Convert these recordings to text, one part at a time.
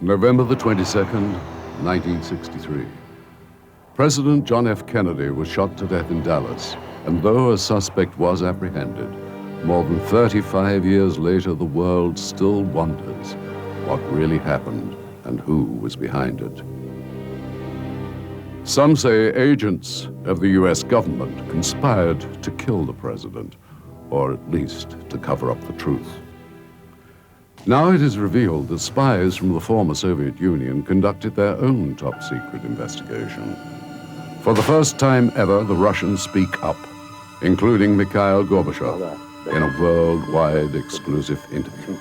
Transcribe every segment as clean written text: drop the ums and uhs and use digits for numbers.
November the 22nd, 1963. President John F. Kennedy was shot to death in Dallas, and though a suspect was apprehended, more than 35 years later, the world still wonders what really happened and who was behind it. Some say agents of the US government conspired to kill the president, or at least to cover up the truth. Now it is revealed that spies from the former Soviet Union conducted their own top-secret investigation. For the first time ever, the Russians speak up, including Mikhail Gorbachev, in a worldwide exclusive interview.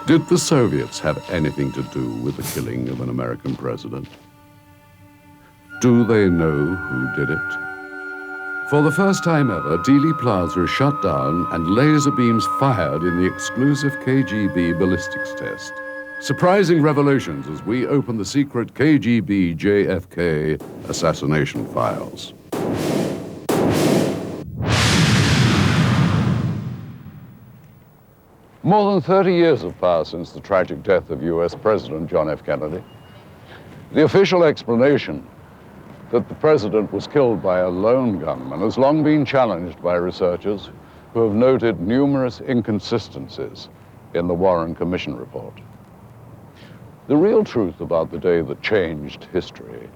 Did the Soviets have anything to do with the killing of an American president? Do they know who did it? For the first time ever, Dealey Plaza is shut down and laser beams fired in the exclusive KGB ballistics test. Surprising revelations as we open the secret KGB JFK assassination files. More than 30 years have passed since the tragic death of US President John F. Kennedy. The official explanation that the president was killed by a lone gunman has long been challenged by researchers who have noted numerous inconsistencies in the Warren Commission report. The real truth about the day that changed history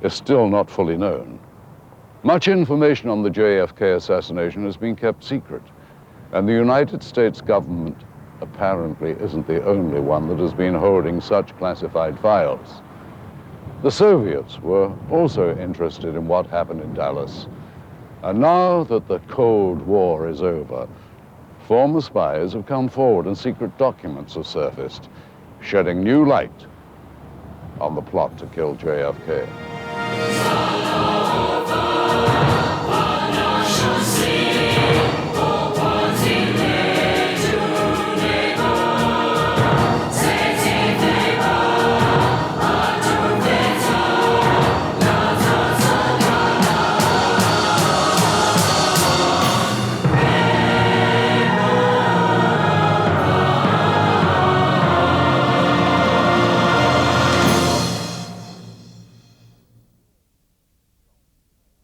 is still not fully known. Much information on the JFK assassination has been kept secret, and the United States government apparently isn't the only one that has been holding such classified files. The Soviets were also interested in what happened in Dallas. And now that the Cold War is over, former spies have come forward and secret documents have surfaced, shedding new light on the plot to kill JFK.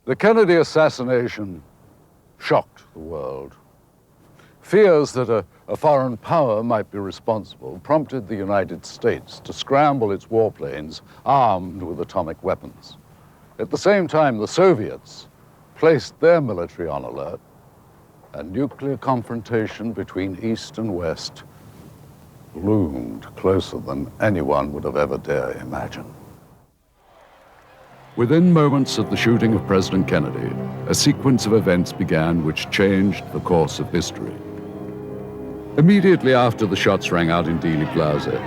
The Kennedy assassination shocked the world. Fears that a foreign power might be responsible prompted the United States to scramble its warplanes armed with atomic weapons. At the same time, the Soviets placed their military on alert, and nuclear confrontation between East and West loomed closer than anyone would have ever dared imagine. Within moments of the shooting of President Kennedy, a sequence of events began which changed the course of history. Immediately after the shots rang out in Dealey Plaza,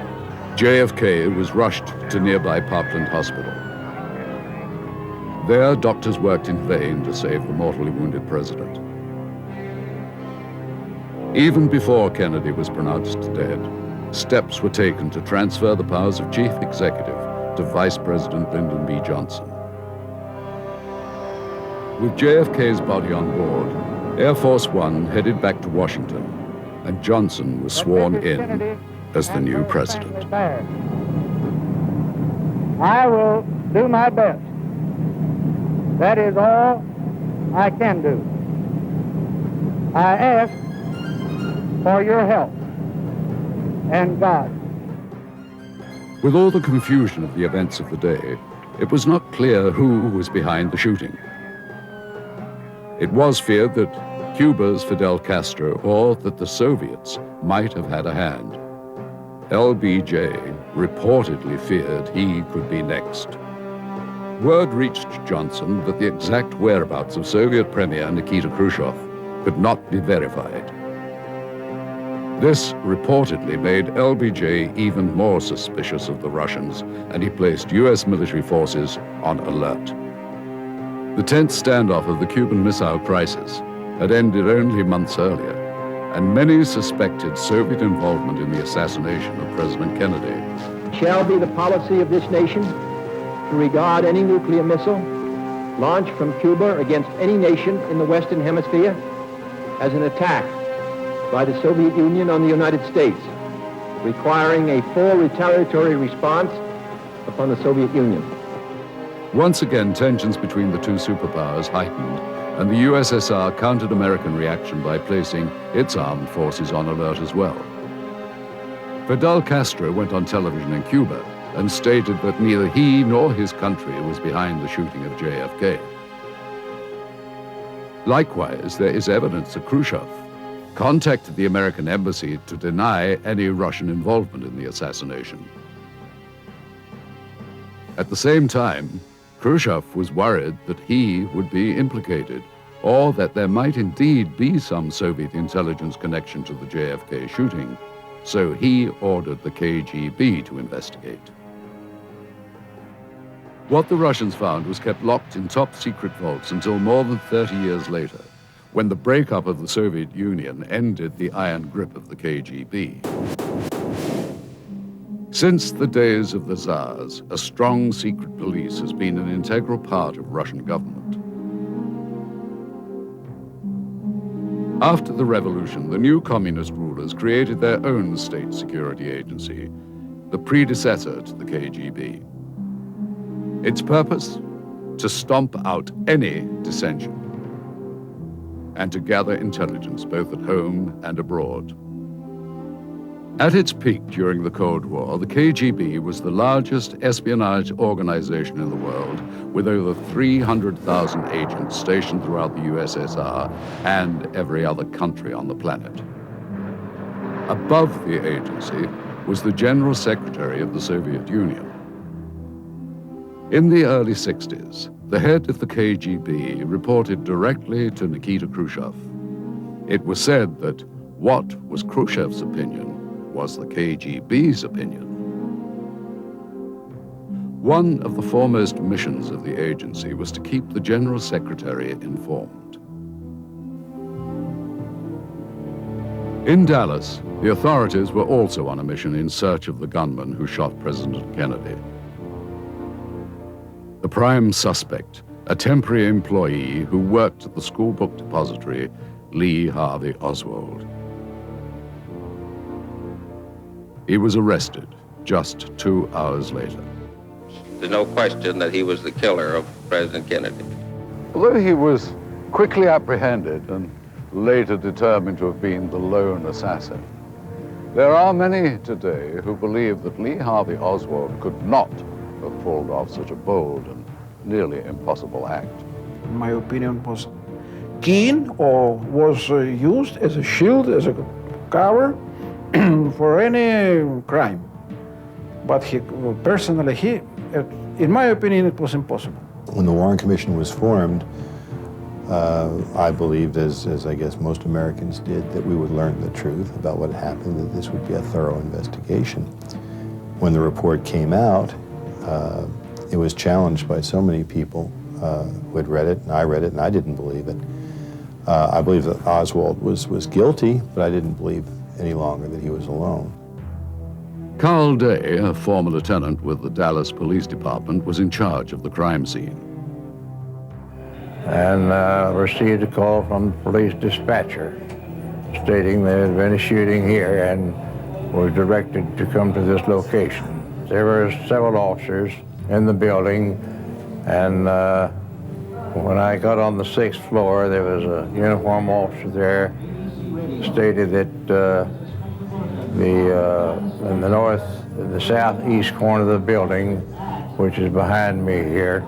JFK was rushed to nearby Parkland Hospital. There, doctors worked in vain to save the mortally wounded president. Even before Kennedy was pronounced dead, steps were taken to transfer the powers of chief executive to Vice President Lyndon B. Johnson. With JFK's body on board, Air Force One headed back to Washington, and Johnson was sworn in as the new president. I will do my best. That is all I can do. I ask for your help and God. With all the confusion of the events of the day, it was not clear who was behind the shooting. It was feared that Cuba's Fidel Castro or that the Soviets might have had a hand. LBJ reportedly feared he could be next. Word reached Johnson that the exact whereabouts of Soviet Premier Nikita Khrushchev could not be verified. This reportedly made LBJ even more suspicious of the Russians, and he placed US military forces on alert. The tense standoff of the Cuban Missile Crisis had ended only months earlier, and many suspected Soviet involvement in the assassination of President Kennedy. It shall be the policy of this nation to regard any nuclear missile launched from Cuba against any nation in the Western Hemisphere as an attack by the Soviet Union on the United States, requiring a full retaliatory response upon the Soviet Union. Once again, tensions between the two superpowers heightened, and the USSR countered American reaction by placing its armed forces on alert as well. Fidel Castro went on television in Cuba and stated that neither he nor his country was behind the shooting of JFK. Likewise, there is evidence that Khrushchev contacted the American embassy to deny any Russian involvement in the assassination. At the same time, Khrushchev was worried that he would be implicated, or that there might indeed be some Soviet intelligence connection to the JFK shooting, so he ordered the KGB to investigate. What the Russians found was kept locked in top-secret vaults until more than 30 years later, when the breakup of the Soviet Union ended the iron grip of the KGB. Since the days of the Tsars, a strong secret police has been an integral part of Russian government. After the revolution, the new communist rulers created their own state security agency, the predecessor to the KGB. Its purpose? To stomp out any dissension and to gather intelligence both at home and abroad. At its peak during the Cold War, the KGB was the largest espionage organization in the world, with over 300,000 agents stationed throughout the USSR and every other country on the planet. Above the agency was the General Secretary of the Soviet Union. In the early 60s, the head of the KGB reported directly to Nikita Khrushchev. It was said that what was Khrushchev's opinion was the KGB's opinion. One of the foremost missions of the agency was to keep the General Secretary informed. In Dallas, the authorities were also on a mission in search of the gunman who shot President Kennedy. The prime suspect, a temporary employee who worked at the school book depository, Lee Harvey Oswald. He was arrested just 2 hours later. There's no question that he was the killer of President Kennedy. Although he was quickly apprehended and later determined to have been the lone assassin, there are many today who believe that Lee Harvey Oswald could not have pulled off such a bold and nearly impossible act. In my opinion, was keen or was used as a shield, as a cover for any crime. But personally, in my opinion, it was impossible. When the Warren Commission was formed, I believed, as I guess most Americans did, that we would learn the truth about what had happened, that this would be a thorough investigation. When the report came out, it was challenged by so many people who had read it, and I didn't believe it. I believe that Oswald was guilty, but I didn't believe any longer that he was alone. Carl Day, a former lieutenant with the Dallas Police Department, was in charge of the crime scene. And received a call from the police dispatcher stating there had been a shooting here and was directed to come to this location. There were several officers in the building, and when I got on the 6th floor, there was a uniformed officer there, stated that in the southeast corner of the building, which is behind me here,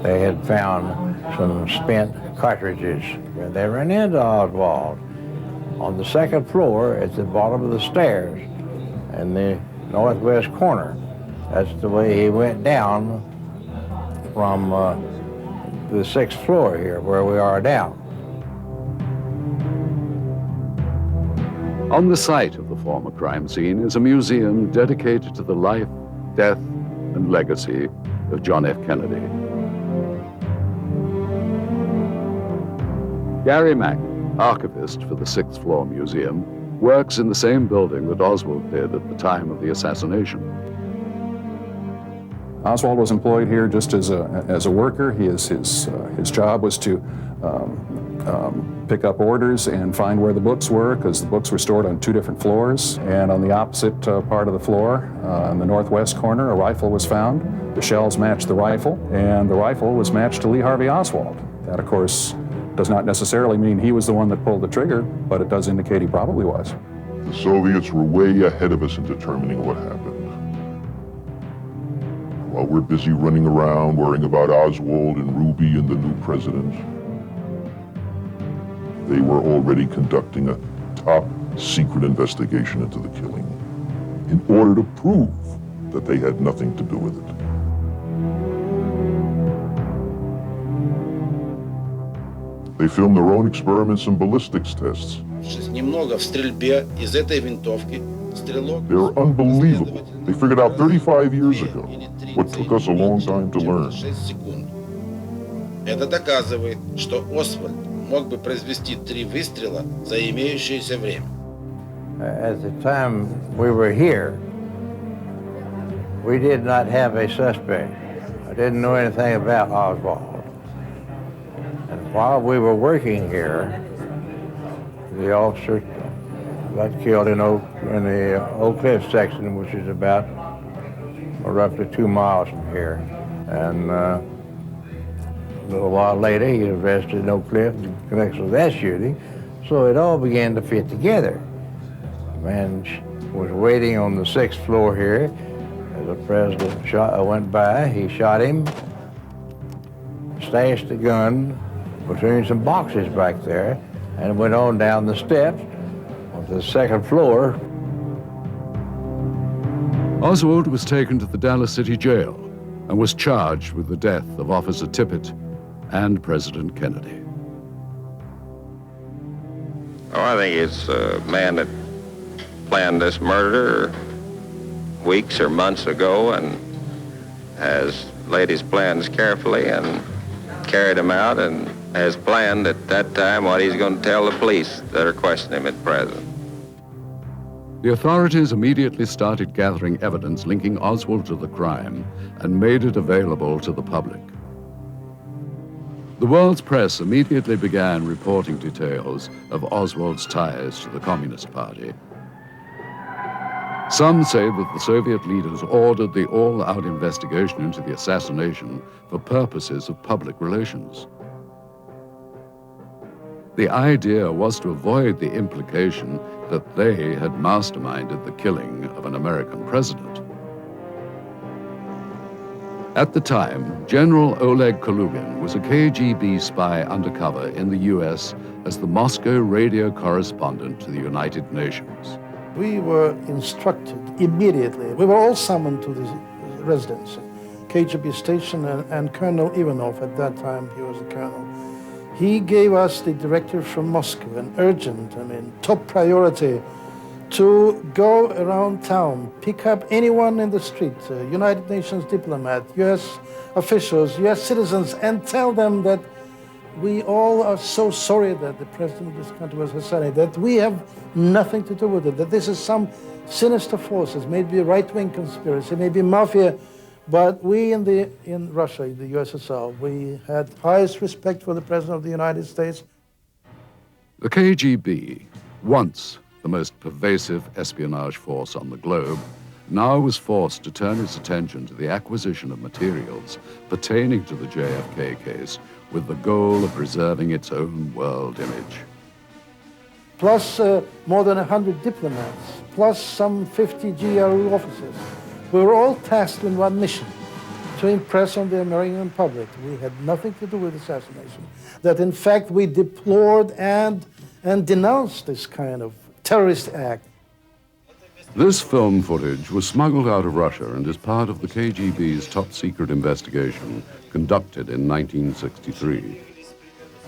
they had found some spent cartridges. And they ran into Oswald on the 2nd floor at the bottom of the stairs in the northwest corner. That's the way he went down from the 6th floor here, where we are now. On the site of the former crime scene is a museum dedicated to the life, death, and legacy of John F. Kennedy. Gary Mack, archivist for the 6th floor museum, works in the same building that Oswald did at the time of the assassination. Oswald was employed here just as a worker. His job was to pick up orders and find where the books were, because the books were stored on 2 different floors. And on the opposite part of the floor, in the northwest corner, a rifle was found. The shells matched the rifle, and the rifle was matched to Lee Harvey Oswald. That, of course, does not necessarily mean he was the one that pulled the trigger, but it does indicate he probably was. The Soviets were way ahead of us in determining what happened. While we're busy running around worrying about Oswald and Ruby and the new president, they were already conducting a top-secret investigation into the killing in order to prove that they had nothing to do with it. They filmed their own experiments and ballistics tests. They're unbelievable. They figured out 35 years ago what took us a long time to learn. Это доказывает, что Освальд мог бы произвести 3 выстрела за имеющееся время. At the time we were here, we did not have a suspect. I didn't know anything about Oswald. And while we were working here, the officer got killed in the Oak Cliff section, which is about roughly 2 miles from here. And a little while later, he was arrested in Oak Cliff in connection with that shooting. So it all began to fit together. The man was waiting on the 6th floor here as the president went by. He shot him, stashed the gun between some boxes back there, and went on down the steps onto the 2nd floor. Oswald was taken to the Dallas City Jail and was charged with the death of Officer Tippit and President Kennedy. Oh, I think it's a man that planned this murder weeks or months ago and has laid his plans carefully and carried them out and has planned at that time what he's going to tell the police that are questioning him at present. The authorities immediately started gathering evidence linking Oswald to the crime and made it available to the public. The world's press immediately began reporting details of Oswald's ties to the Communist Party. Some say that the Soviet leaders ordered the all-out investigation into the assassination for purposes of public relations. The idea was to avoid the implication that they had masterminded the killing of an American president. At the time, General Oleg Kalugin was a KGB spy undercover in the US as the Moscow radio correspondent to the United Nations. We were instructed immediately. We were all summoned to the residence, KGB station, and Colonel Ivanov, at that time he was a colonel. He gave us the directive from Moscow, an urgent, top priority, to go around town, pick up anyone in the street, United Nations diplomat, US officials, US citizens, and tell them that we all are so sorry that the president of this country was assassinated, that we have nothing to do with it, that this is some sinister forces, maybe a right-wing conspiracy, maybe mafia, but we in Russia, in the USSR, we had highest respect for the President of the United States. The KGB, once the most pervasive espionage force on the globe, now was forced to turn its attention to the acquisition of materials pertaining to the JFK case with the goal of preserving its own world image. Plus more than 100 diplomats, plus some 50 GRU officers. We were all tasked with one mission, to impress on the American public we had nothing to do with assassination, that in fact we deplored and denounced this kind of terrorist act. This film footage was smuggled out of Russia and is part of the KGB's top-secret investigation conducted in 1963.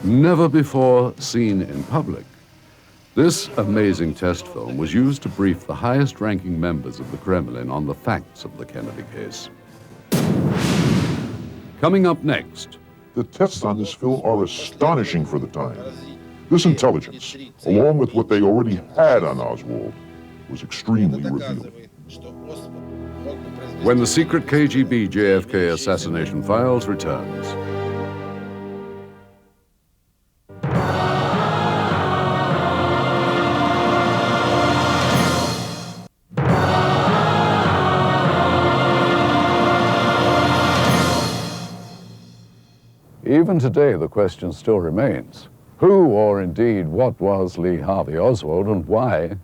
Never before seen in public, this amazing test film was used to brief the highest-ranking members of the Kremlin on the facts of the Kennedy case. Coming up next. The tests on this film are astonishing for the time. This intelligence, along with what they already had on Oswald, was extremely revealing. when the secret KGB JFK assassination files returns. Even today, the question still remains. Who, or indeed what, was Lee Harvey Oswald, and why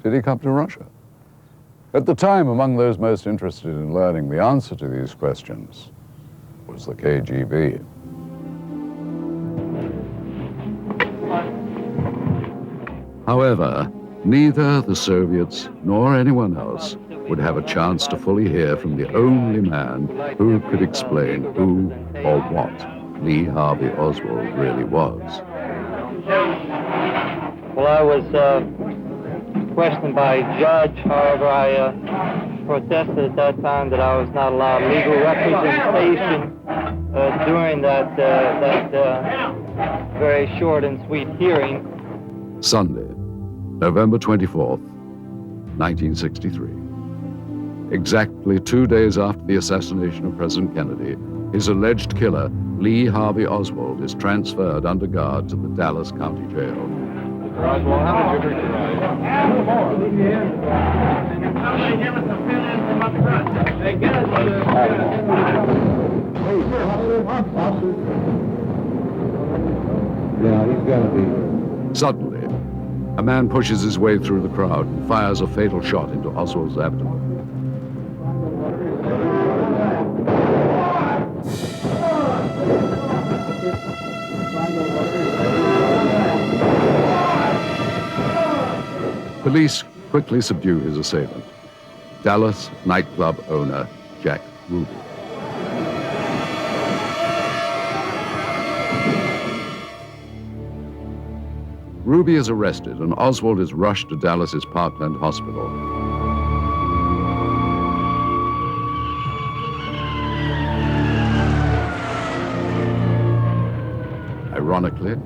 did he come to Russia? At the time, among those most interested in learning the answer to these questions was the KGB. However, neither the Soviets nor anyone else would have a chance to fully hear from the only man who could explain who or what Lee Harvey Oswald really was. Well, I was questioned by a judge. However, I protested at that time that I was not allowed legal representation during that very short and sweet hearing. Sunday, November 24th, 1963. Exactly 2 days after the assassination of President Kennedy, his alleged killer, Lee Harvey Oswald, is transferred under guard to the Dallas County Jail. Oswald, how did you hurt Yeah, he's got to be. Suddenly, a man pushes his way through the crowd and fires a fatal shot into Oswald's abdomen. Police quickly subdue his assailant, Dallas nightclub owner Jack Ruby. Ruby is arrested and Oswald is rushed to Dallas's Parkland Hospital. Ironically,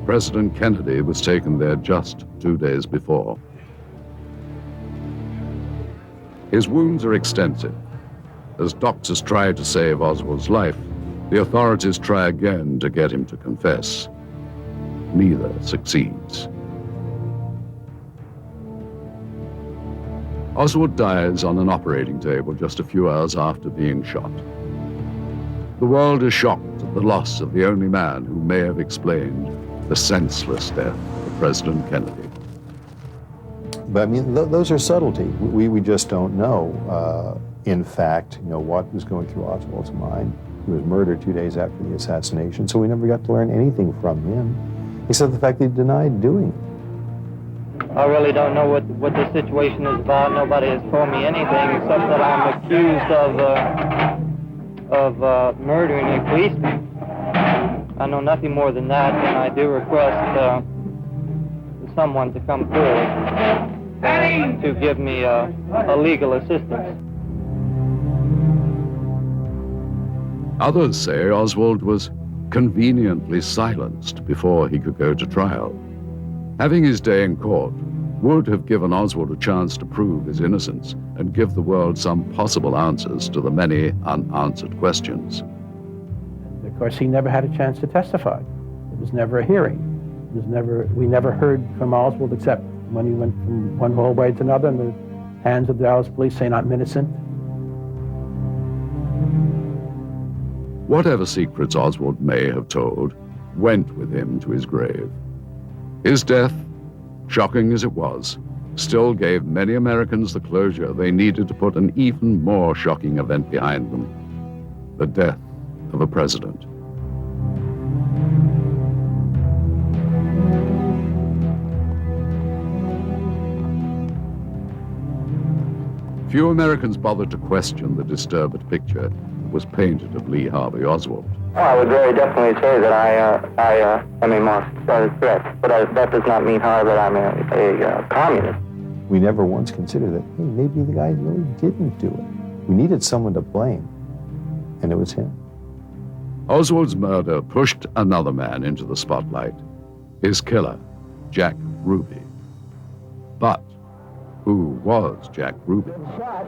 President Kennedy was taken there just 2 days before. His wounds are extensive. As doctors try to save Oswald's life, the authorities try again to get him to confess. Neither succeeds. Oswald dies on an operating table just a few hours after being shot. The world is shocked at the loss of the only man who may have explained the senseless death of President Kennedy. But I mean, those are subtlety. We just don't know, in fact, what was going through Oswald's mind. He was murdered 2 days after the assassination, so we never got to learn anything from him, except the fact that he denied doing it. I really don't know what the situation is about. Nobody has told me anything except that I'm accused of murdering a policeman. I know nothing more than that, and I do request someone to come forward to give me a legal assistance. Others say Oswald was conveniently silenced before he could go to trial. Having his day in court would have given Oswald a chance to prove his innocence and give the world some possible answers to the many unanswered questions. Of course, he never had a chance to testify. It was never a hearing. We never heard from Oswald except when he went from one hallway to another in the hands of the Dallas police saying, "I'm innocent." Whatever secrets Oswald may have told went with him to his grave. His death, shocking as it was, still gave many Americans the closure they needed to put an even more shocking event behind them: the death of a president. Few Americans bothered to question the disturbed picture that was painted of Lee Harvey Oswald. Well, I would very definitely say that I am a Moscow threat, but that does not mean, however, that I'm a communist. We never once considered that, hey, maybe the guy really didn't do it. We needed someone to blame, and it was him. Oswald's murder pushed another man into the spotlight, his killer, Jack Ruby. But Who was Jack Ruby? He's been shot.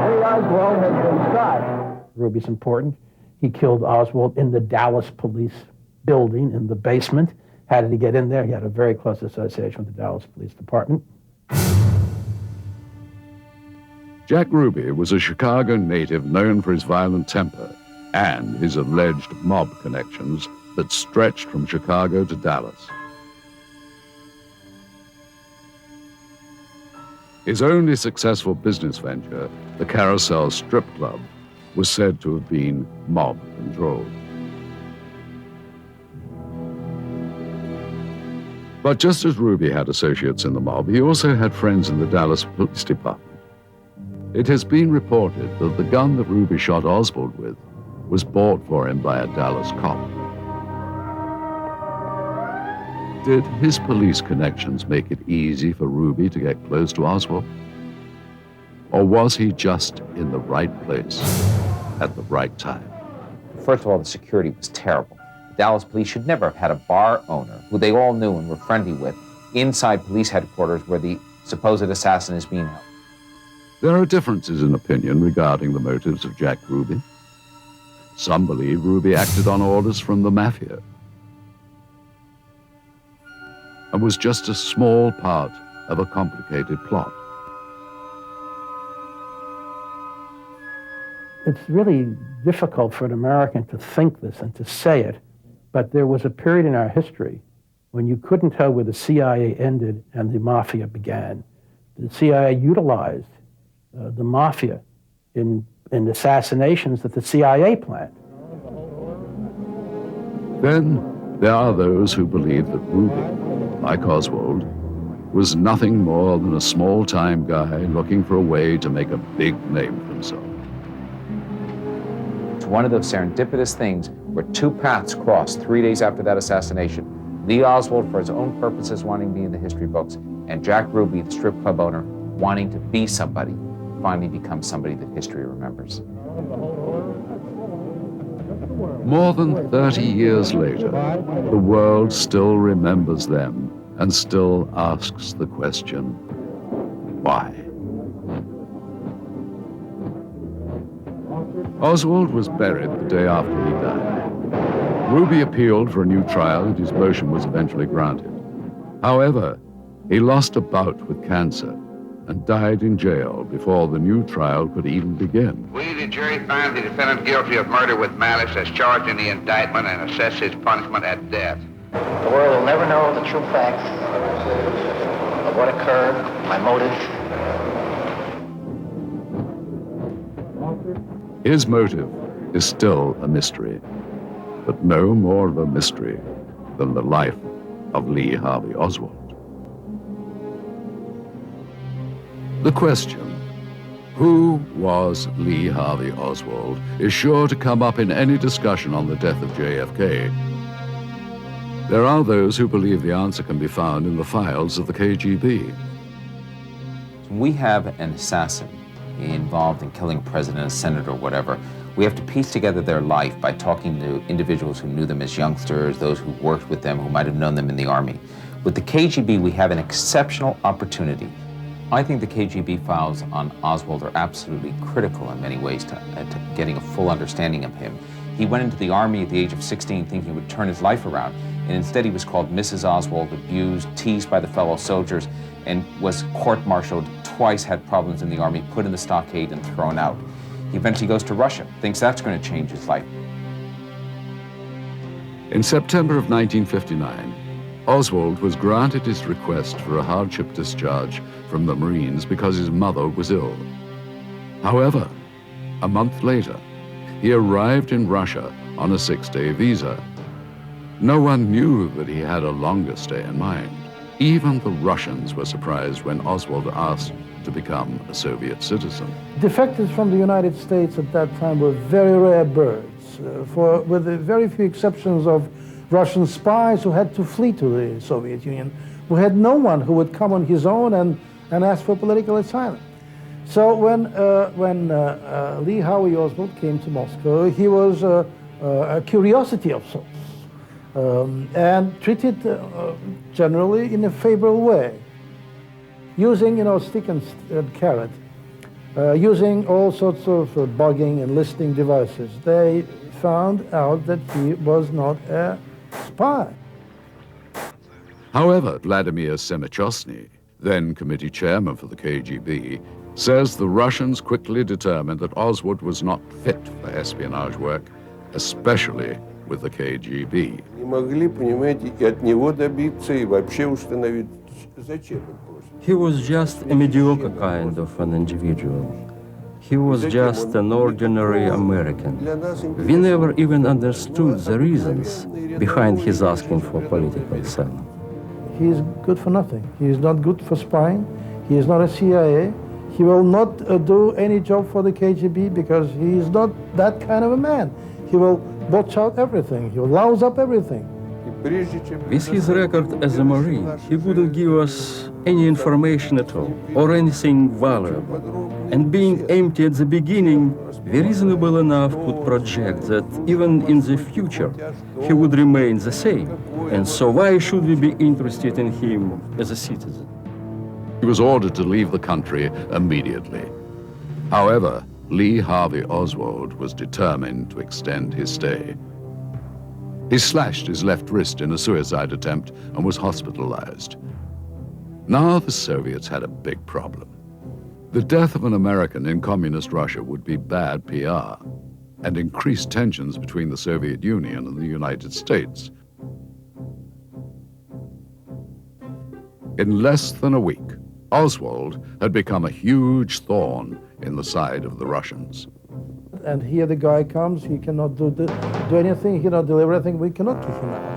Lee Oswald has been shot. Ruby's important. He killed Oswald in the Dallas police building in the basement. How did he get in there? He had a very close association with the Dallas Police Department. Jack Ruby was a Chicago native known for his violent temper and his alleged mob connections that stretched from Chicago to Dallas. His only successful business venture, the Carousel Strip Club, was said to have been mob-controlled. But just as Ruby had associates in the mob, he also had friends in the Dallas Police Department. It has been reported that the gun that Ruby shot Oswald with was bought for him by a Dallas cop. Did his police connections make it easy for Ruby to get close to Oswald? Or was he just in the right place at the right time? First of all, the security was terrible. The Dallas police should never have had a bar owner, who they all knew and were friendly with, inside police headquarters where the supposed assassin is being held. There are differences in opinion regarding the motives of Jack Ruby. Some believe Ruby acted on orders from the mafia and was just a small part of a complicated plot. It's really difficult for an American to think this and to say it, but there was a period in our history when you couldn't tell where the CIA ended and the mafia began. The CIA utilized the mafia in assassinations that the CIA planned. Then there are those who believe that Ruby, like Oswald, was nothing more than a small-time guy looking for a way to make a big name for himself. It's one of those serendipitous things where two paths crossed 3 days after that assassination. Lee Oswald, for his own purposes, wanting to be in the history books, and Jack Ruby, the strip club owner, wanting to be somebody, finally become somebody that history remembers. More than 30 years later, the world still remembers them and still asks the question, why? Oswald was buried the day after he died. Ruby appealed for a new trial and his motion was eventually granted. However, he lost a bout with cancer and died in jail before the new trial could even begin. We, the jury, find the defendant guilty of murder with malice as charged in the indictment and assess his punishment at death. The world will never know the true facts of what occurred, my motives. His motive is still a mystery, but no more of a mystery than the life of Lee Harvey Oswald. The question, who was Lee Harvey Oswald, is sure to come up in any discussion on the death of JFK. There are those who believe the answer can be found in the files of the KGB. When we have an assassin involved in killing a president, a senator, or whatever, we have to piece together their life by talking to individuals who knew them as youngsters, those who worked with them, who might have known them in the Army. With the KGB, we have an exceptional opportunity. I think the KGB files on Oswald are absolutely critical in many ways to getting a full understanding of him. He went into the Army at the age of 16 thinking he would turn his life around, and instead he was called Mrs. Oswald, abused, teased by the fellow soldiers, and was court-martialed, twice had problems in the Army, put in the stockade and thrown out. He eventually goes to Russia, thinks that's going to change his life. In September of 1959, Oswald was granted his request for a hardship discharge from the Marines because his mother was ill. However, a month later, he arrived in Russia on a 6-day visa. No one knew that he had a longer stay in mind. Even the Russians were surprised when Oswald asked to become a Soviet citizen. Defectors from the United States at that time were very rare birds, with very few exceptions of Russian spies who had to flee to the Soviet Union. We had no one who would come on his own and ask for political asylum. So when Lee Harvey Oswald came to Moscow, he was a curiosity of sorts, and treated generally in a favorable way. using, stick and carrot, using all sorts of bugging and listening devices. They found out that he was not a spy. However, Vladimir Semichosny, then committee chairman for the KGB, says the Russians quickly determined that Oswald was not fit for espionage work, especially with the KGB. He was just a mediocre kind of an individual. He was just an ordinary American. We never even understood the reasons behind his asking for political asylum. He is good for nothing. He is not good for spying. He is not a CIA. He will not do any job for the KGB because he is not that kind of a man. He will botch out everything. He will louse up everything. With his record as a Marine, he wouldn't give us any information at all, or anything valuable. And being empty at the beginning, we reasonable enough could project that even in the future, he would remain the same. And so why should we be interested in him as a citizen? He was ordered to leave the country immediately. However, Lee Harvey Oswald was determined to extend his stay. He slashed his left wrist in a suicide attempt and was hospitalized. Now the Soviets had a big problem. The death of an American in communist Russia would be bad PR and increase tensions between the Soviet Union and the United States. In less than a week, Oswald had become a huge thorn in the side of the Russians. And here the guy comes, he cannot do anything, he cannot deliver anything, we cannot kick him out.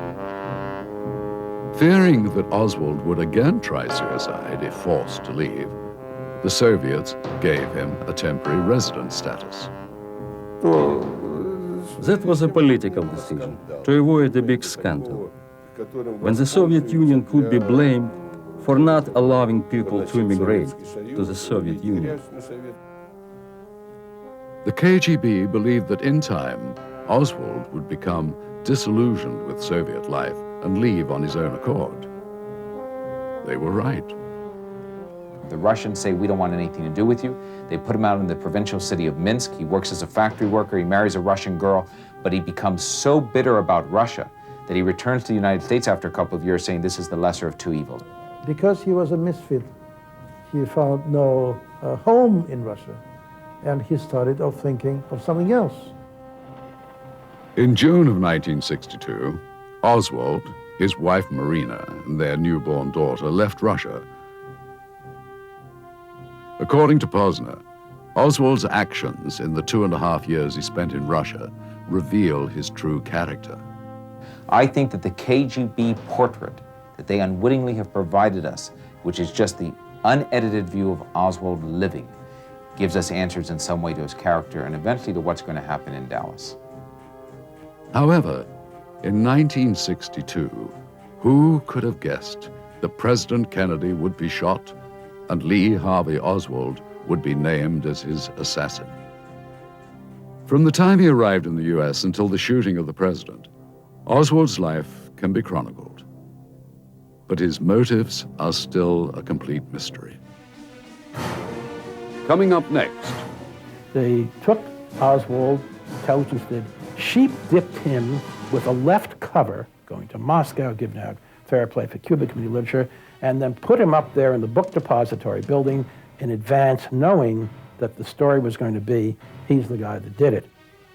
Fearing that Oswald would again try suicide if forced to leave, the Soviets gave him a temporary resident status. That was a political decision, to avoid a big scandal. When the Soviet Union could be blamed for not allowing people to immigrate to the Soviet Union. The KGB believed that in time, Oswald would become disillusioned with Soviet life and leave on his own accord. They were right. The Russians say, we don't want anything to do with you. They put him out in the provincial city of Minsk. He works as a factory worker. He marries a Russian girl, but he becomes so bitter about Russia that he returns to the United States after a couple of years saying this is the lesser of two evils. Because he was a misfit, he found no home in Russia, and he started off thinking of something else. In June of 1962, Oswald, his wife Marina, and their newborn daughter left Russia. According to Posner, Oswald's actions in the 2.5 years he spent in Russia reveal his true character. I think that the KGB portrait that they unwittingly have provided us, which is just the unedited view of Oswald living, gives us answers in some way to his character and eventually to what's going to happen in Dallas. However, in 1962, who could have guessed that President Kennedy would be shot and Lee Harvey Oswald would be named as his assassin? From the time he arrived in the U.S. until the shooting of the president, Oswald's life can be chronicled. But his motives are still a complete mystery. Coming up next. They took Oswald, intelligence did, sheep-dipped him with a left cover, going to Moscow, giving out fair play for Cuba Committee literature, and then put him up there in the book depository building in advance, knowing that the story was going to be, he's the guy that did it.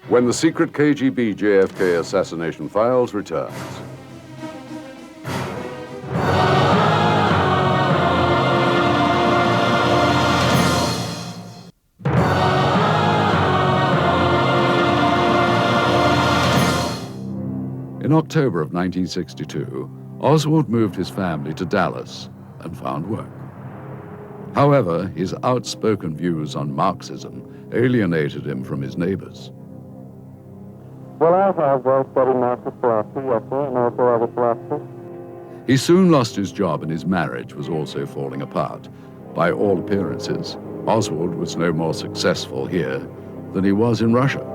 When the secret KGB JFK assassination files returns. In October of 1962, Oswald moved his family to Dallas and found work. However, his outspoken views on Marxism alienated him from his neighbors. Well, I have studied Marxist philosophy, yes, sir, and also other philosophy. He soon lost his job and his marriage was also falling apart. By all appearances, Oswald was no more successful here than he was in Russia.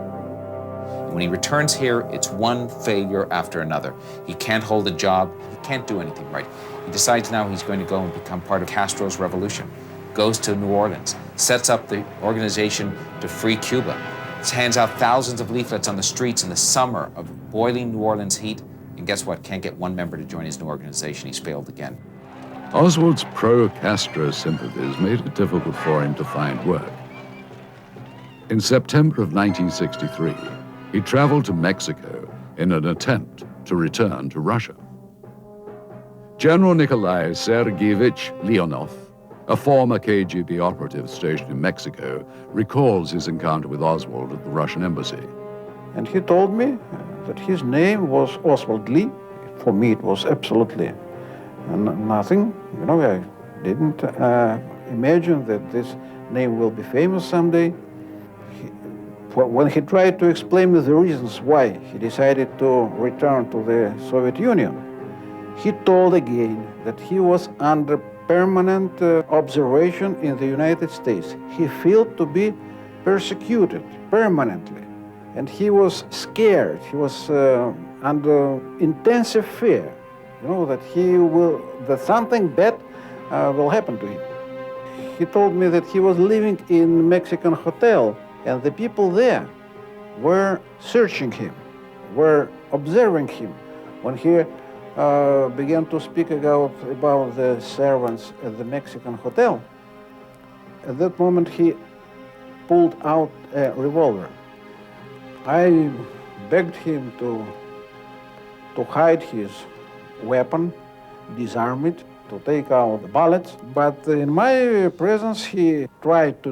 When he returns here, it's one failure after another. He can't hold a job, he can't do anything right. He decides now he's going to go and become part of Castro's revolution. Goes to New Orleans, sets up the organization to free Cuba, hands out thousands of leaflets on the streets in the summer of boiling New Orleans heat, and guess what? Can't get one member to join his new organization. He's failed again. Oswald's pro-Castro sympathies made it difficult for him to find work. In September of 1963, he traveled to Mexico in an attempt to return to Russia. General Nikolai Sergeyevich Leonov, a former KGB operative stationed in Mexico, recalls his encounter with Oswald at the Russian embassy. And he told me that his name was Oswald Lee. For me, it was absolutely nothing. You know, I didn't imagine that this name will be famous someday. When he tried to explain me the reasons why he decided to return to the Soviet Union, he told again that he was under permanent observation in the United States. He felt to be persecuted permanently, and he was scared. He was under intensive fear, you know, that something bad will happen to him. He told me that he was living in a Mexican hotel, and the people there were searching him, were observing him. When he began to speak about the servants at the Mexican hotel, at that moment he pulled out a revolver. I begged him to hide his weapon, disarm it, to take out the bullets, but in my presence he tried to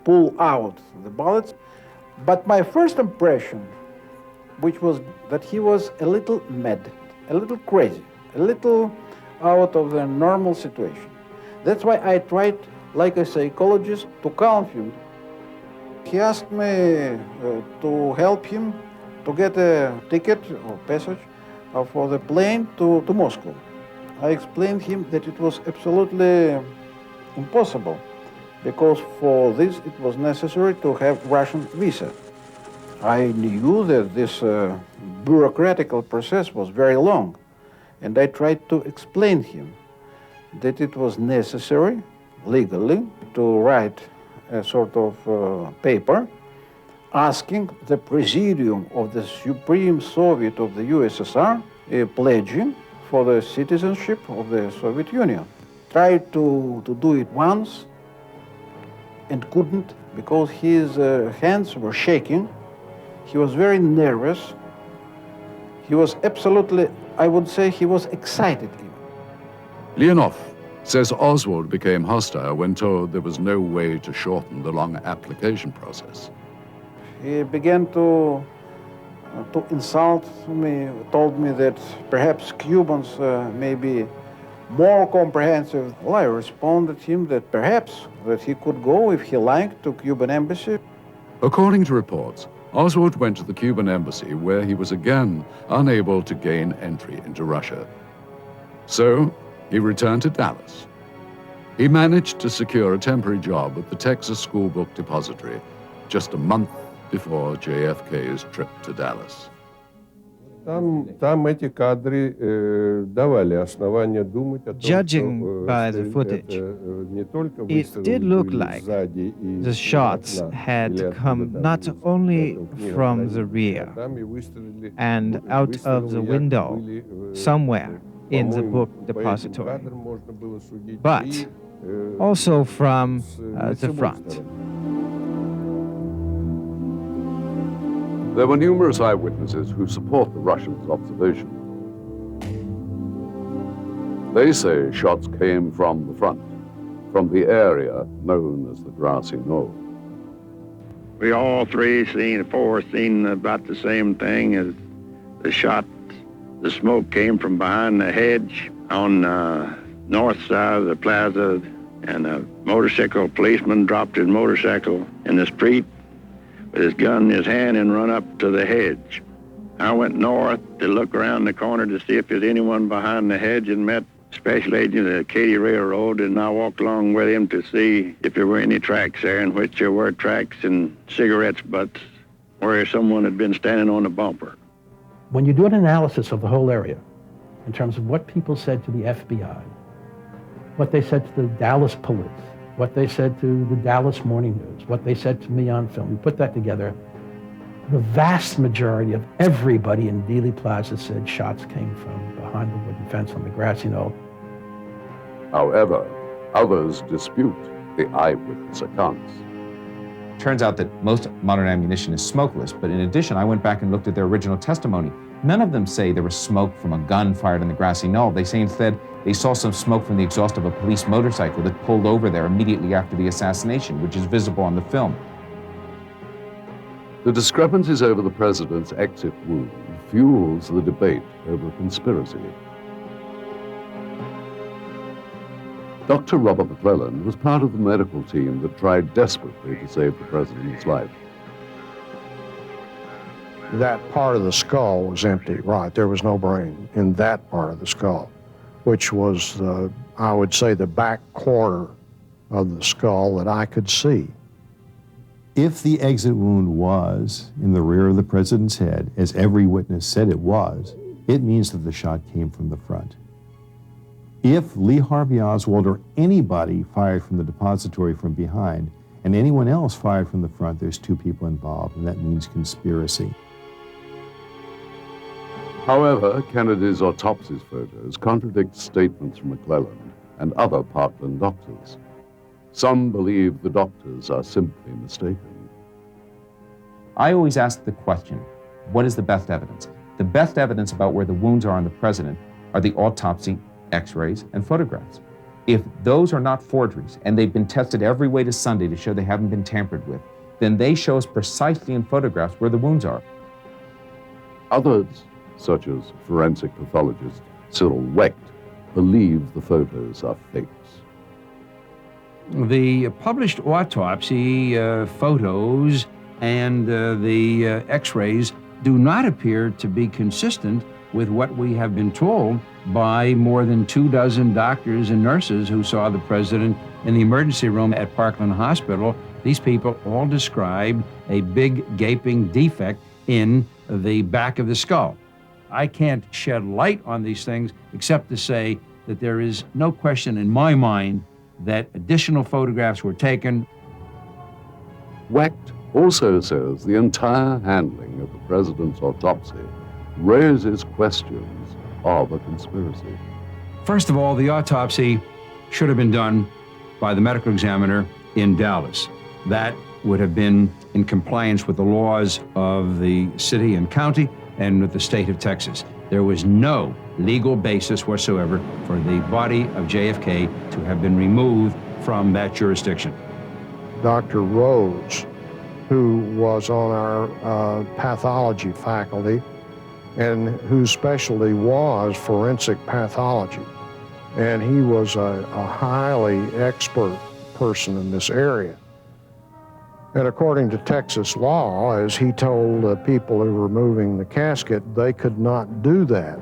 pull out the bullets. But my first impression, which was that he was a little mad, a little crazy, a little out of the normal situation. That's why I tried, like a psychologist, to calm him. He asked me to help him to get a ticket or passage for the plane to Moscow. I explained him that it was absolutely impossible, because for this it was necessary to have Russian visa. I knew that this bureaucratical process was very long, and I tried to explain him that it was necessary legally to write a sort of paper asking the Presidium of the Supreme Soviet of the USSR pledging for the citizenship of the Soviet Union. Tried to do it once and couldn't, because his hands were shaking. He was very nervous. He was absolutely, I would say, he was excited even. Leonov says Oswald became hostile when told there was no way to shorten the long application process. He began to insult me, told me that perhaps Cubans may be more comprehensive. Well, I responded to him that perhaps that he could go, if he liked, to Cuban embassy. According to reports, Oswald went to the Cuban embassy, where he was again unable to gain entry into Russia. So he returned to Dallas. He managed to secure a temporary job at the Texas School Book Depository just a month before JFK's trip to Dallas. Judging by the footage, it did look like the shots had come not only from the rear and out of the window somewhere in the book depository, but also from the front. There were numerous eyewitnesses who support the Russians' observation. They say shots came from the front, from the area known as the grassy knoll. We all four seen about the same thing as the shot. The smoke came from behind the hedge on the north side of the plaza, and a motorcycle policeman dropped his motorcycle in the street with his gun in his hand and run up to the hedge. I went north to look around the corner to see if there's anyone behind the hedge, and met Special Agent of the Katy Railroad, and I walked along with him to see if there were any tracks there, in which there were tracks and cigarettes butts where someone had been standing on the bumper. When you do an analysis of the whole area, in terms of what people said to the FBI, what they said to the Dallas police, what they said to the Dallas Morning News, what they said to me on film. You put that together, the vast majority of everybody in Dealey Plaza said shots came from behind the wooden fence on the grassy knoll. However, others dispute the eyewitness accounts. Turns out that most modern ammunition is smokeless, but in addition, I went back and looked at their original testimony. None of them say there was smoke from a gun fired on the grassy knoll. They say instead they saw some smoke from the exhaust of a police motorcycle that pulled over there immediately after the assassination, which is visible on the film. The discrepancies over the president's exit wound fuels the debate over conspiracy. Dr. Robert McClellan was part of the medical team that tried desperately to save the president's life. That part of the skull was empty, right? There was no brain in that part of the skull, which was, I would say, the back corner of the skull that I could see. If the exit wound was in the rear of the president's head, as every witness said it was, it means that the shot came from the front. If Lee Harvey Oswald or anybody fired from the depository from behind, and anyone else fired from the front, there's two people involved, and that means conspiracy. However, Kennedy's autopsy photos contradict statements from McClellan and other Parkland doctors. Some believe the doctors are simply mistaken. I always ask the question, what is the best evidence? The best evidence about where the wounds are on the president are the autopsy, X-rays, and photographs. If those are not forgeries, and they've been tested every way to Sunday to show they haven't been tampered with, then they show us precisely in photographs where the wounds are. Others, such as forensic pathologist Cyril Wecht, believe the photos are fakes. The published autopsy photos and the X-rays do not appear to be consistent with what we have been told by more than 24 doctors and nurses who saw the president in the emergency room at Parkland Hospital. These people all described a big gaping defect in the back of the skull. I can't shed light on these things except to say that there is no question in my mind that additional photographs were taken. Wecht also says the entire handling of the president's autopsy raises questions of a conspiracy. First of all, the autopsy should have been done by the medical examiner in Dallas. That would have been in compliance with the laws of the city and county and with the state of Texas. There was no legal basis whatsoever for the body of JFK to have been removed from that jurisdiction. Dr. Rose, who was on our pathology faculty and whose specialty was forensic pathology, and he was a highly expert person in this area. And according to Texas law, as he told the people who were moving the casket, they could not do that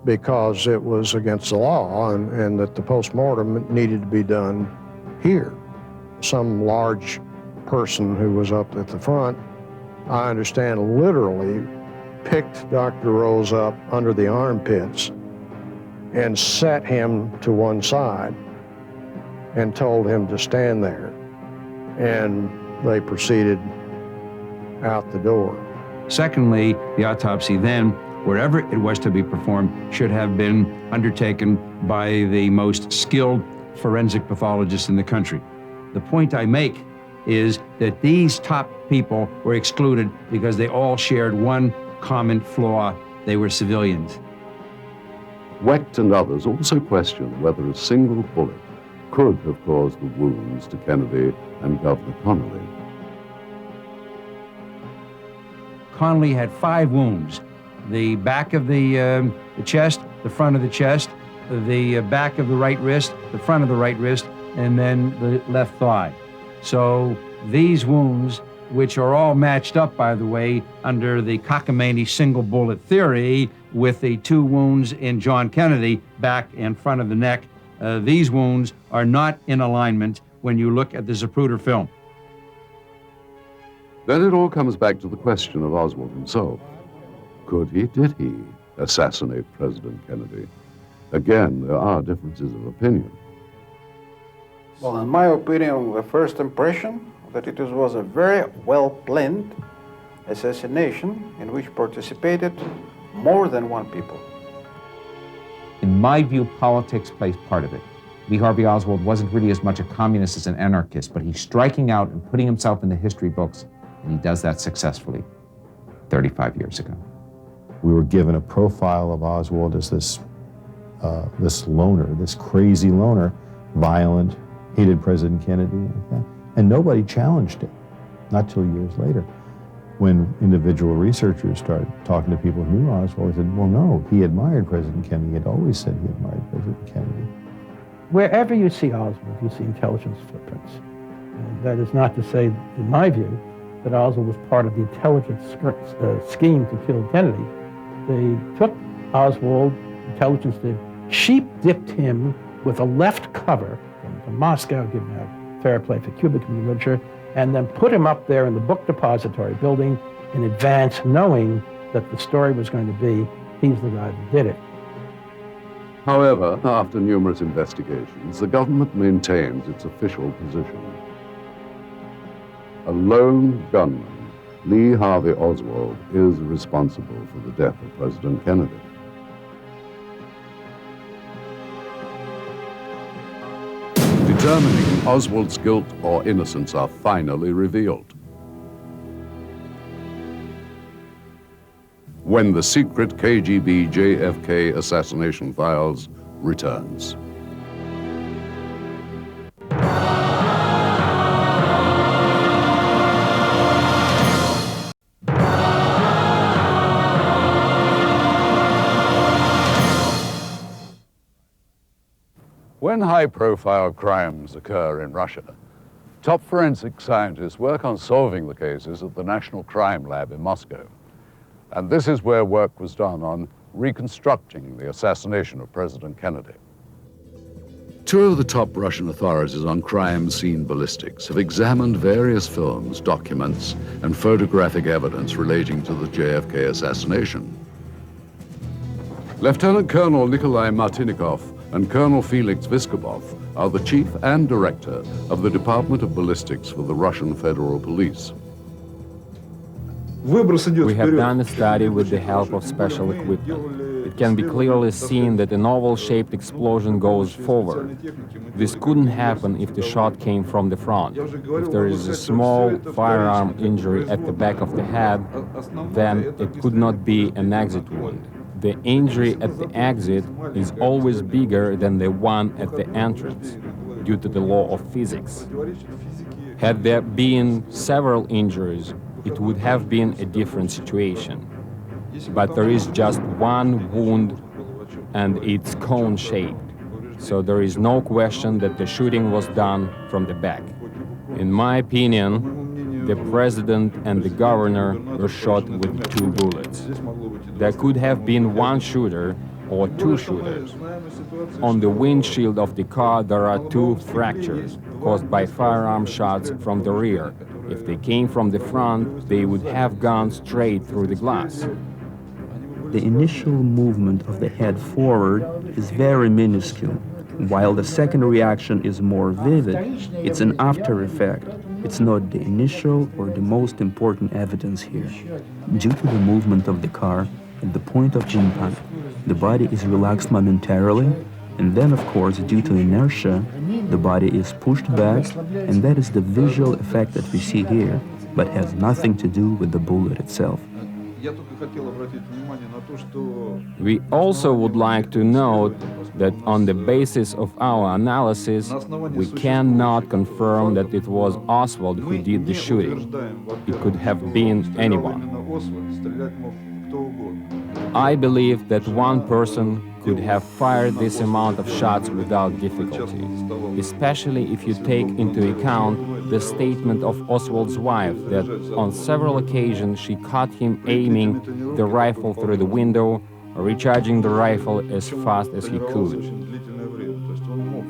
because it was against the law and that the postmortem needed to be done here. Some large person who was up at the front, I understand, literally picked Dr. Rose up under the armpits and set him to one side and told him to stand there. And they proceeded out the door. Secondly, the autopsy then, wherever it was to be performed, should have been undertaken by the most skilled forensic pathologists in the country. The point I make is that these top people were excluded because they all shared one common flaw: they were civilians. Wecht and others also questioned whether a single bullet could have caused the wounds to Kennedy and Governor Connolly. Connolly had 5 wounds: the back of the chest, the front of the chest, the back of the right wrist, the front of the right wrist, and then the left thigh. So these wounds, which are all matched up, by the way, under the cockamamie single bullet theory with the 2 wounds in John Kennedy, back and front of the neck, these wounds are not in alignment when you look at the Zapruder film. Then it all comes back to the question of Oswald himself. Could he, did he, assassinate President Kennedy. Again, there are differences of opinion. Well, in my opinion, the first impression that it was a very well-planned assassination in which participated more than one people. In my view, politics plays part of it. Lee Harvey Oswald wasn't really as much a communist as an anarchist, but he's striking out and putting himself in the history books, and he does that successfully 35 years ago. We were given a profile of Oswald as this loner, this crazy loner, violent, hated President Kennedy, like that. And nobody challenged it, not till years later. When individual researchers started talking to people who knew Oswald, they said, well, no, he admired President Kennedy. He had always said he admired President Kennedy. Wherever you see Oswald, you see intelligence footprints. And that is not to say, in my view, that Oswald was part of the intelligence scheme to kill Kennedy. They took Oswald, intelligence did, sheep-dipped him with a left cover from Moscow, given out fair play for Cuban literature, and then put him up there in the book depository building in advance, knowing that the story was going to be, he's the guy that did it. However, after numerous investigations, the government maintains its official position. A lone gunman, Lee Harvey Oswald, is responsible for the death of President Kennedy. Determining Oswald's guilt or innocence are finally revealed when the secret KGB JFK assassination files returns. When high-profile crimes occur in Russia, top forensic scientists work on solving the cases at the National Crime Lab in Moscow. And this is where work was done on reconstructing the assassination of President Kennedy. Two of the top Russian authorities on crime scene ballistics have examined various films, documents, and photographic evidence relating to the JFK assassination. Lieutenant Colonel Nikolai Martinikov and Colonel Felix Vyskobov are the chief and director of the Department of Ballistics for the Russian Federal Police. We have done a study with the help of special equipment. It can be clearly seen that an oval-shaped explosion goes forward. This couldn't happen if the shot came from the front. If there is a small firearm injury at the back of the head, then it could not be an exit wound. The injury at the exit is always bigger than the one at the entrance, due to the law of physics. Had there been several injuries, it would have been a different situation. But there is just one wound, and it's cone-shaped, so there is no question that the shooting was done from the back. In my opinion, the president and the governor were shot with 2 bullets. There could have been one shooter or 2 shooters. On the windshield of the car, there are 2 fractures caused by firearm shots from the rear. If they came from the front, they would have gone straight through the glass. The initial movement of the head forward is very minuscule, while the second reaction is more vivid. It's an after effect. It's not the initial or the most important evidence here. Due to the movement of the car, at the point of impact, the body is relaxed momentarily, and then, of course, due to inertia, the body is pushed back, and that is the visual effect that we see here, but has nothing to do with the bullet itself. We also would like to note that on the basis of our analysis, we cannot confirm that it was Oswald who did the shooting. It could have been anyone. I believe that one person could have fired this amount of shots without difficulty, especially if you take into account the statement of Oswald's wife that on several occasions she caught him aiming the rifle through the window, recharging the rifle as fast as he could.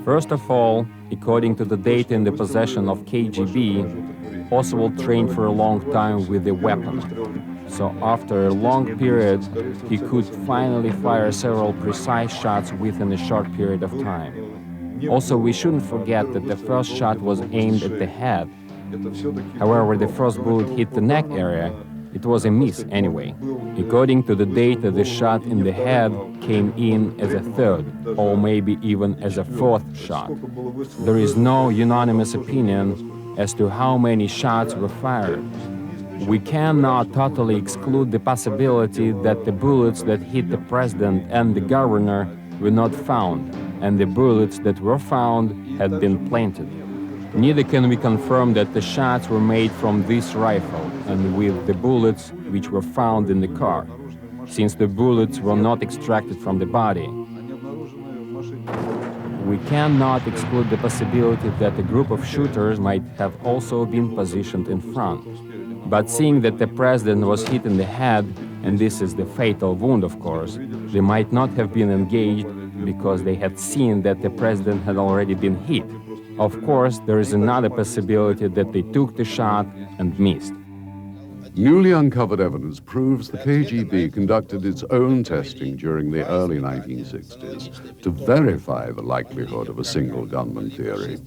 First of all, according to the data in the possession of KGB, Oswald trained for a long time with the weapon. So after a long period, he could finally fire several precise shots within a short period of time. Also, we shouldn't forget that the first shot was aimed at the head. However, the first bullet hit the neck area. It was a miss anyway. According to the data, the shot in the head came in as a third, or maybe even as a fourth shot. There is no unanimous opinion as to how many shots were fired. We cannot totally exclude the possibility that the bullets that hit the president and the governor were not found, and the bullets that were found had been planted. Neither can we confirm that the shots were made from this rifle and with the bullets which were found in the car, since the bullets were not extracted from the body. We cannot exclude the possibility that a group of shooters might have also been positioned in front. But seeing that the president was hit in the head, and this is the fatal wound, of course, they might not have been engaged because they had seen that the president had already been hit. Of course, there is another possibility that they took the shot and missed. Newly uncovered evidence proves the KGB conducted its own testing during the early 1960s to verify the likelihood of a single gunman theory.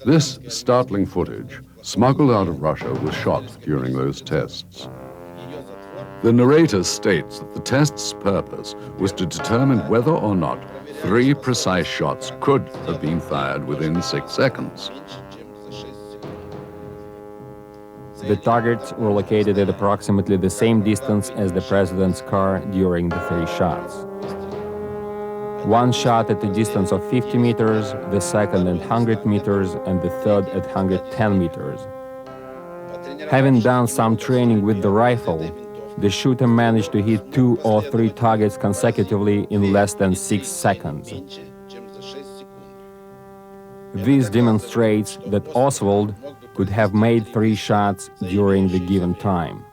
This startling footage, smuggled out of Russia, was shot during those tests. The narrator states that the test's purpose was to determine whether or not 3 precise shots could have been fired within 6 seconds. The targets were located at approximately the same distance as the president's car during the 3 shots. One shot at a distance of 50 meters, the second at 100 meters, and the third at 110 meters. Having done some training with the rifle, the shooter managed to hit 2 or 3 targets consecutively in less than 6 seconds. This demonstrates that Oswald could have made 3 shots during the given time.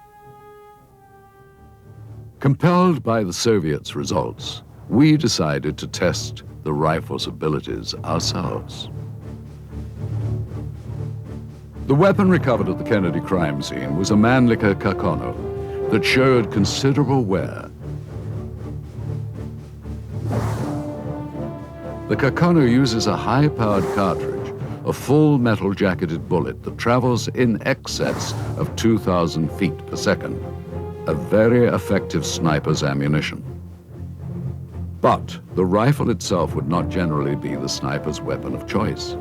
Compelled by the Soviets' results, we decided to test the rifle's abilities ourselves. The weapon recovered at the Kennedy crime scene was a Mannlicher Kakano that showed considerable wear. The Kakano uses a high-powered cartridge, a full metal jacketed bullet that travels in excess of 2,000 feet per second, a very effective sniper's ammunition. But the rifle itself would not generally be the sniper's weapon of choice.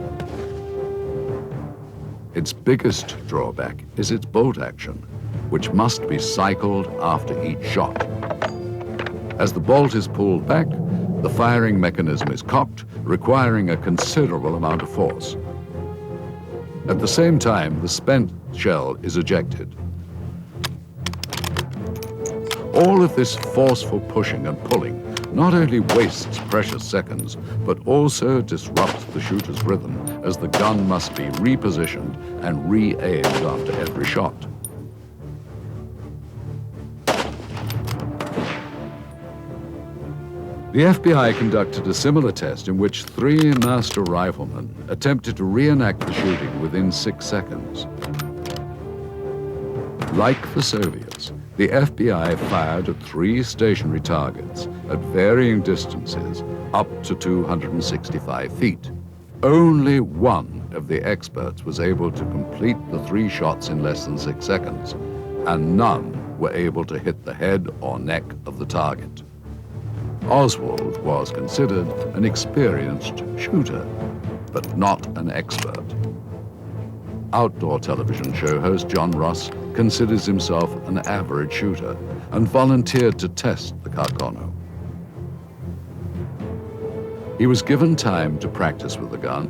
Its biggest drawback is its bolt action, which must be cycled after each shot. As the bolt is pulled back, the firing mechanism is cocked, requiring a considerable amount of force. At the same time, the spent shell is ejected. All of this forceful pushing and pulling not only wastes precious seconds, but also disrupts the shooter's rhythm, as the gun must be repositioned and re-aimed after every shot. The FBI conducted a similar test in which 3 master riflemen attempted to reenact the shooting within 6 seconds. Like the Soviets, the FBI fired at 3 stationary targets at varying distances up to 265 feet. Only one of the experts was able to complete the 3 shots in less than 6 seconds, and none were able to hit the head or neck of the target. Oswald was considered an experienced shooter, but not an expert. Outdoor television show host John Ross considers himself an average shooter and volunteered to test the Kakano. He was given time to practice with the gun.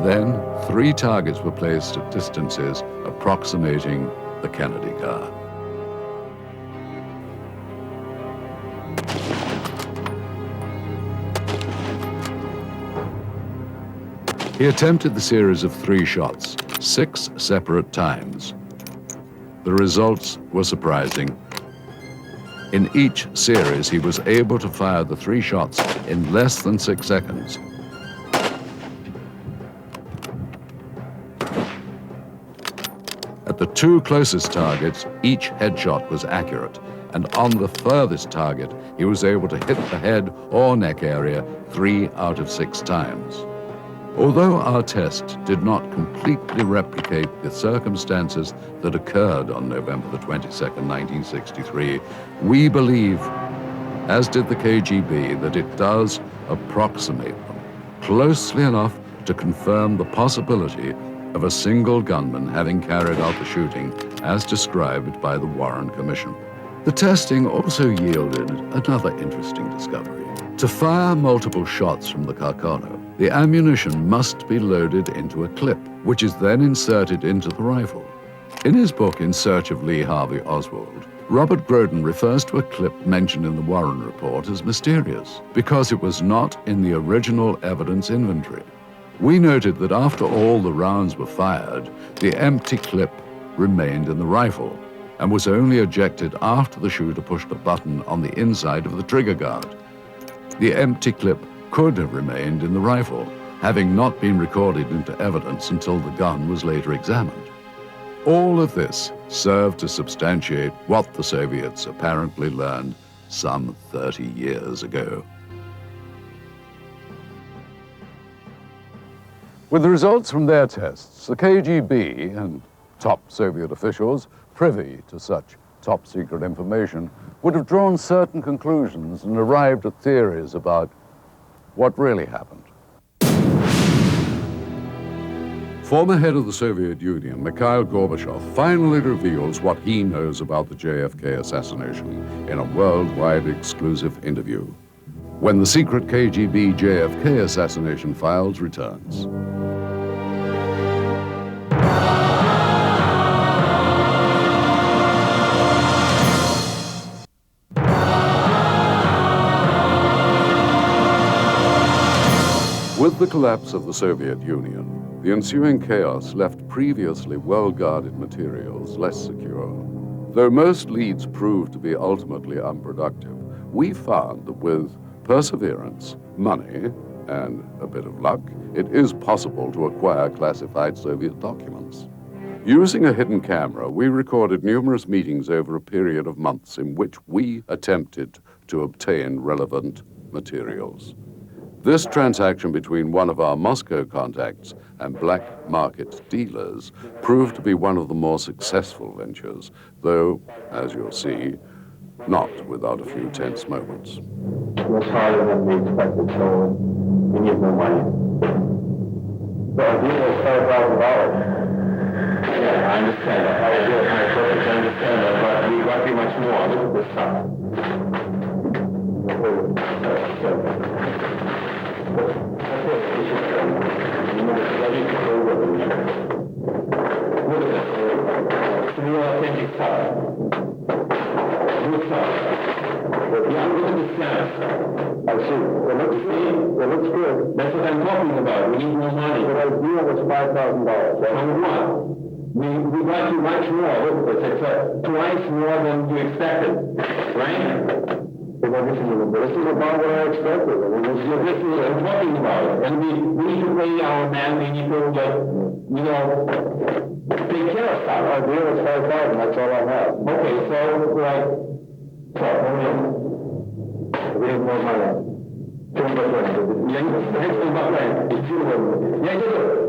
Then 3 targets were placed at distances approximating the Kennedy car. He attempted the series of 3 shots, 6 separate times. The results were surprising. In each series, he was able to fire the 3 shots in less than 6 seconds. two closest targets, each headshot was accurate, and on the furthest target, he was able to hit the head or neck area 3 out of 6 times. Although our test did not completely replicate the circumstances that occurred on November the 22nd, 1963, we believe, as did the KGB, that it does approximate them closely enough to confirm the possibility of a single gunman having carried out the shooting as described by the Warren Commission. The testing also yielded another interesting discovery. To fire multiple shots from the Carcano, the ammunition must be loaded into a clip, which is then inserted into the rifle. In his book, In Search of Lee Harvey Oswald, Robert Groden refers to a clip mentioned in the Warren report as mysterious because it was not in the original evidence inventory. We noted that after all the rounds were fired, the empty clip remained in the rifle and was only ejected after the shooter pushed a button on the inside of the trigger guard. The empty clip could have remained in the rifle, having not been recorded into evidence until the gun was later examined. All of this served to substantiate what the Soviets apparently learned some 30 years ago. With the results from their tests, the KGB and top Soviet officials privy to such top-secret information would have drawn certain conclusions and arrived at theories about what really happened. Former head of the Soviet Union, Mikhail Gorbachev, finally reveals what he knows about the JFK assassination in a worldwide exclusive interview when the secret KGB JFK assassination files returns. With the collapse of the Soviet Union, the ensuing chaos left previously well-guarded materials less secure. Though most leads proved to be ultimately unproductive, we found that with perseverance, money, and a bit of luck, it is possible to acquire classified Soviet documents. Using a hidden camera, we recorded numerous meetings over a period of months in which we attempted to obtain relevant materials. This transaction between one of our Moscow contacts and black market dealers proved to be one of the more successful ventures, though, as you'll see, not without a few tense moments. It was harder than we expected, so we need more money. The deal was $5,000. Yeah, I understand that. I perfectly understand that, but we got too much more. Look at this stuff. Real authentic stuff. Good stuff. Yeah, look at the stamps. I see. It looks good. That's what I'm talking about. We need more money. The idea was $5,000. On what? We got you much more. Look at this. It's twice more than you expected. Right? This is about what I expected. This is I'm talking about. And we need to pay our men. We need to, take care of stuff. Our deal is $5,000. That's all I have. Okay, so we need more money.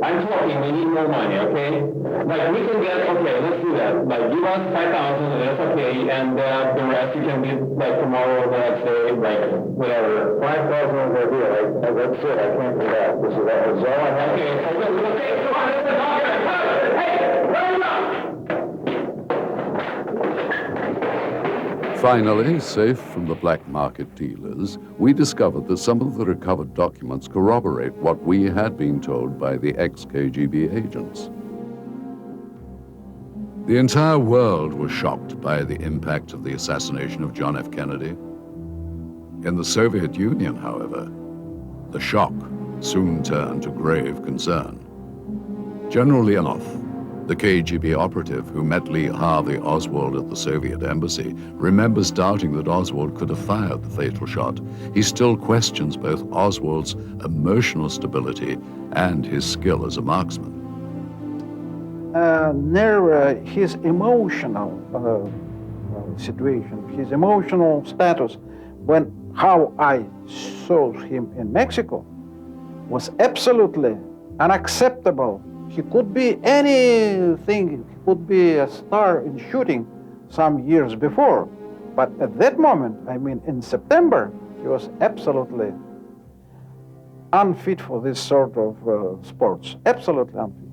I'm talking, we need more money, okay? Like, we can get, okay, let's do that. Like, give us 5,000, that's okay, and the rest you can get, like, tomorrow, the next day, like, whatever. 5,000 is the deal, that's it, I can't do that. This is all I have. Okay, so okay, come on, let's talk. Hey, run up! Finally, safe from the black market dealers, we discovered that some of the recovered documents corroborate what we had been told by the ex-KGB agents. The entire world was shocked by the impact of the assassination of John F. Kennedy. In the Soviet Union, however, the shock soon turned to grave concern. General Leonov, the KGB operative who met Lee Harvey Oswald at the Soviet embassy, remembers doubting that Oswald could have fired the fatal shot. He still questions both Oswald's emotional stability and his skill as a marksman. his emotional situation, his emotional status, how I saw him in Mexico, was absolutely unacceptable. He could be anything. He could be a star in shooting some years before. But at that moment, I mean in September, he was absolutely unfit for this sort of sports. Absolutely unfit.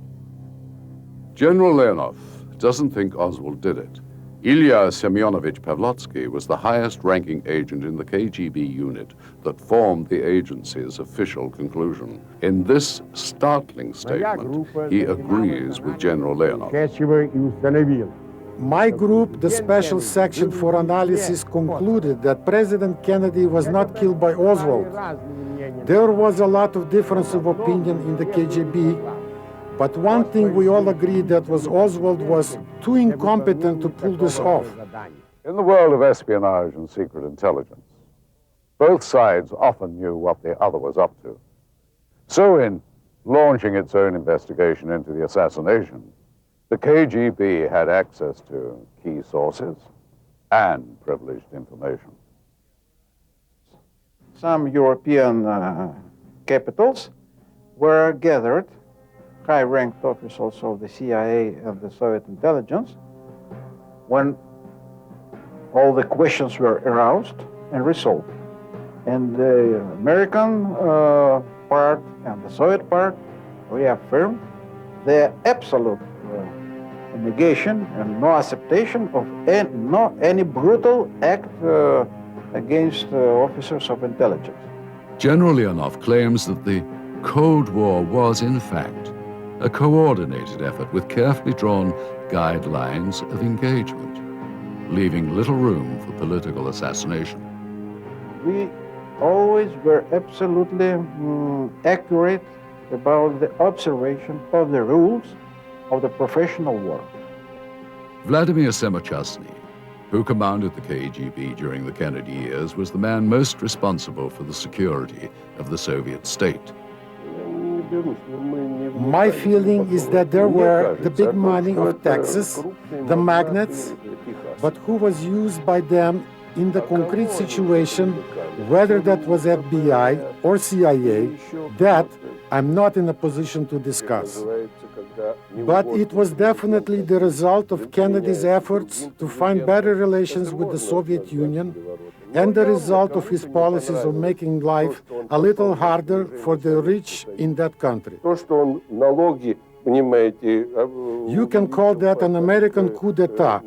General Leonov doesn't think Oswald did it. Ilya Semyonovich Pavlotsky was the highest-ranking agent in the KGB unit that formed the agency's official conclusion. In this startling statement, he agrees with General Leonov. My group, the Special Section for Analysis, concluded that President Kennedy was not killed by Oswald. There was a lot of difference of opinion in the KGB, but one thing we all agreed that was Oswald was too incompetent to pull this off. In the world of espionage and secret intelligence, both sides often knew what the other was up to. So in launching its own investigation into the assassination, the KGB had access to key sources and privileged information. Some European capitals were gathered, high-ranked officials of the CIA and the Soviet intelligence, when all the questions were aroused and resolved. And the American part and the Soviet part reaffirmed their absolute negation and no acceptation of any brutal act against officers of intelligence. General Leonov claims that the Cold War was, in fact, a coordinated effort with carefully drawn guidelines of engagement, leaving little room for political assassination. We always were absolutely accurate about the observation of the rules of the professional world. Vladimir Semochasny, who commanded the KGB during the Kennedy years, was the man most responsible for the security of the Soviet state. My feeling is that there were the big money of Texas, the magnates, but who was used by them in the concrete situation, whether that was FBI or CIA, that I'm not in a position to discuss. But it was definitely the result of Kennedy's efforts to find better relations with the Soviet Union and the result of his policies of making life a little harder for the rich in that country. You can call that an American coup d'etat,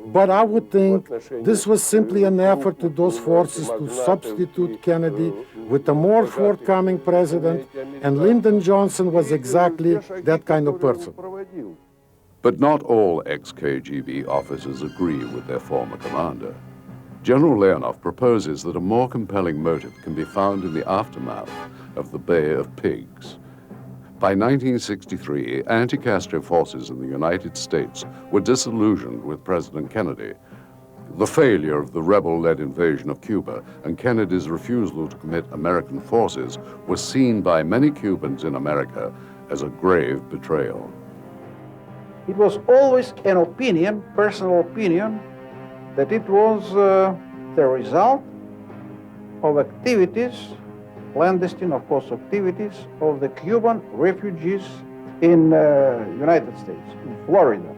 but I would think this was simply an effort to those forces to substitute Kennedy with a more forthcoming president, and Lyndon Johnson was exactly that kind of person. But not all ex-KGB officers agree with their former commander. General Leonov proposes that a more compelling motive can be found in the aftermath of the Bay of Pigs. By 1963, anti-Castro forces in the United States were disillusioned with President Kennedy. The failure of the rebel-led invasion of Cuba and Kennedy's refusal to commit American forces was seen by many Cubans in America as a grave betrayal. It was always an opinion, personal opinion, that it was the result of activities, clandestine, of course, activities of the Cuban refugees in United States, in Florida,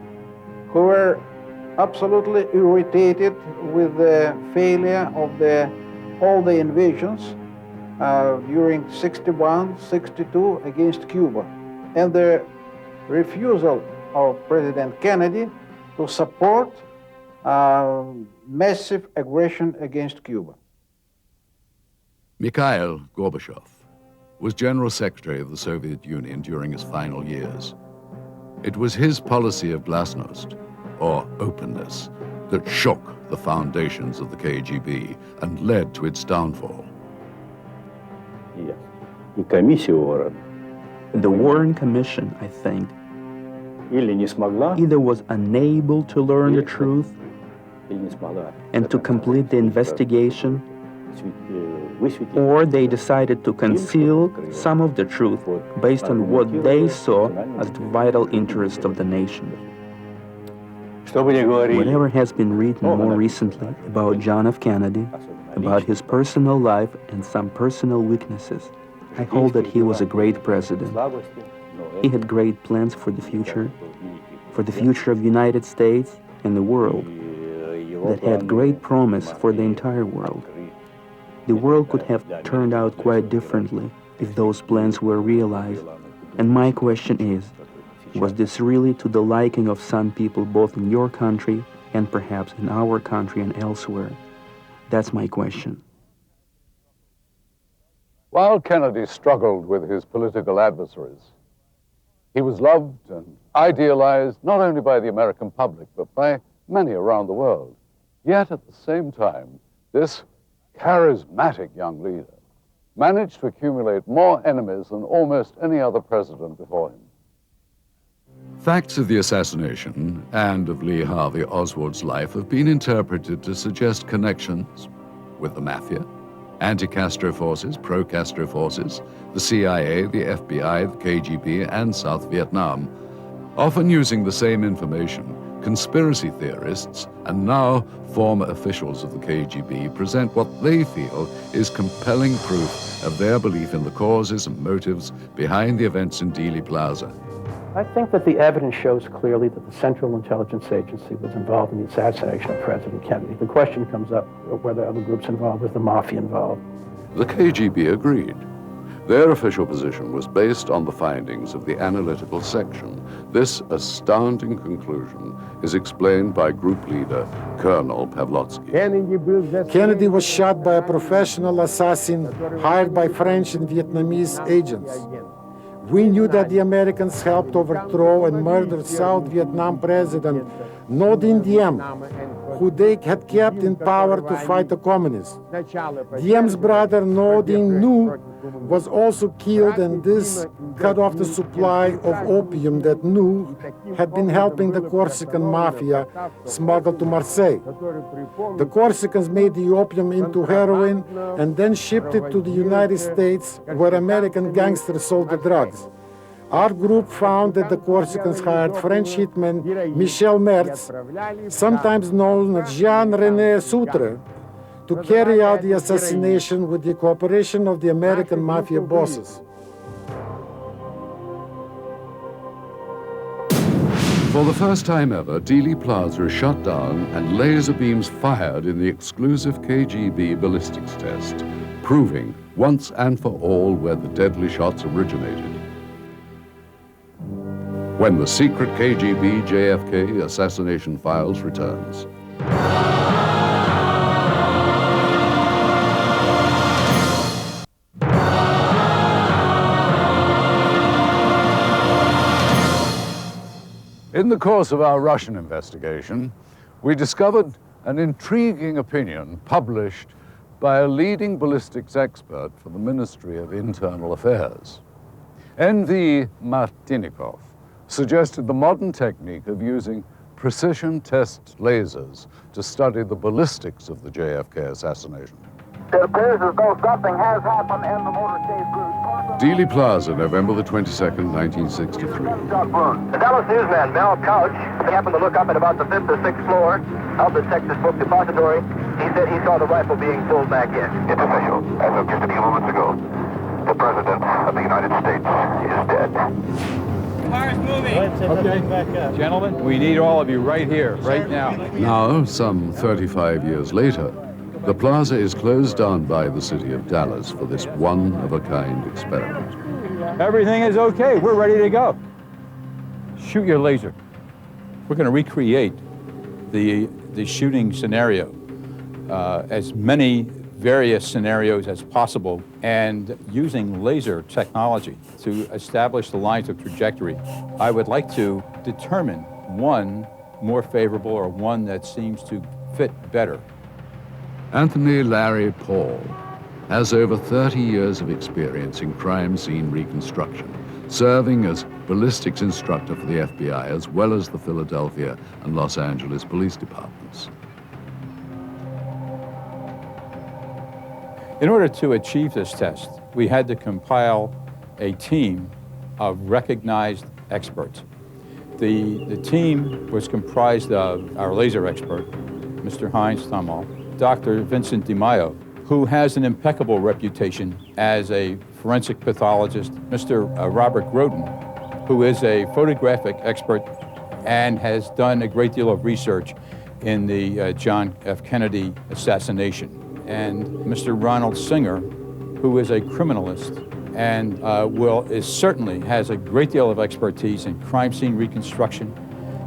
who were absolutely irritated with the failure of all the invasions during 61, 62 against Cuba, and the refusal of President Kennedy to support massive aggression against Cuba. Mikhail Gorbachev was General Secretary of the Soviet Union during his final years. It was his policy of glasnost, or openness, that shook the foundations of the KGB and led to its downfall. The Warren Commission, I think, either was unable to learn the truth and to complete the investigation, or they decided to conceal some of the truth based on what they saw as the vital interest of the nation. Whatever has been written more recently about John F. Kennedy, about his personal life and some personal weaknesses, I hold that he was a great president. He had great plans for the future of the United States and the world, that had great promise for the entire world. The world could have turned out quite differently if those plans were realized. And my question is, was this really to the liking of some people both in your country and perhaps in our country and elsewhere? That's my question. While Kennedy struggled with his political adversaries, he was loved and idealized not only by the American public, but by many around the world. Yet at the same time, this charismatic young leader managed to accumulate more enemies than almost any other president before him. Facts of the assassination and of Lee Harvey Oswald's life have been interpreted to suggest connections with the mafia, anti-Castro forces, pro-Castro forces, the CIA, the FBI, the KGB, and South Vietnam. Often using the same information, conspiracy theorists and now former officials of the KGB present what they feel is compelling proof of their belief in the causes and motives behind the events in Dealey Plaza. I think that the evidence shows clearly that the Central Intelligence Agency was involved in the assassination of President Kennedy. The question comes up whether other groups involved, was the mafia involved? The KGB agreed. Their official position was based on the findings of the analytical section. This astounding conclusion is explained by group leader Colonel Pavlotsky. Kennedy was shot by a professional assassin hired by French and Vietnamese agents. We knew that the Americans helped overthrow and murder South Vietnam President Ngo Dinh Diem, who they had kept in power to fight the communists. Diem's brother Ngo Dinh Nhu was also killed, and this cut off the supply of opium that Nhu had been helping the Corsican mafia smuggle to Marseille. The Corsicans made the opium into heroin and then shipped it to the United States, where American gangsters sold the drugs. Our group found that the Corsicans hired French hitman Michel Mertz, sometimes known as Jean-René Soutre, to carry out the assassination with the cooperation of the American mafia bosses. For the first time ever, Dealey Plaza is shut down and laser beams fired in the exclusive KGB ballistics test, proving once and for all where the deadly shots originated. When the secret KGB JFK assassination files returns. In the course of our Russian investigation, we discovered an intriguing opinion published by a leading ballistics expert for the Ministry of Internal Affairs. N.V. Martinikov suggested the modern technique of using precision test lasers to study the ballistics of the JFK assassination. It appears as though something has happened in the motorcade group. Dealey Plaza, November the 22nd, 1963. The Dallas newsman, Mel Couch, happened to look up at about the 5th or 6th floor of the Texas Book Depository. He said he saw the rifle being pulled back in. It's official. As of just a few moments ago, the President of the United States is dead. Car's moving. Okay, gentlemen, we need all of you right here, right now. Now, some 35 years later, the plaza is closed down by the city of Dallas for this one-of-a-kind experiment. Everything is okay. We're ready to go. Shoot your laser. We're going to recreate the shooting scenario, as many various scenarios as possible, and using laser technology to establish the lines of trajectory. I would like to determine one more favorable or one that seems to fit better. Anthony Larry Paul has over 30 years of experience in crime scene reconstruction, serving as ballistics instructor for the FBI as well as the Philadelphia and Los Angeles police departments. In order to achieve this test, we had to compile a team of recognized experts. The team was comprised of our laser expert, Mr. Heinz Thamel, Dr. Vincent DiMaio, who has an impeccable reputation as a forensic pathologist, Mr. Robert Groden, who is a photographic expert and has done a great deal of research in the John F. Kennedy assassination, and Mr. Ronald Singer, who is a criminalist and certainly has a great deal of expertise in crime scene reconstruction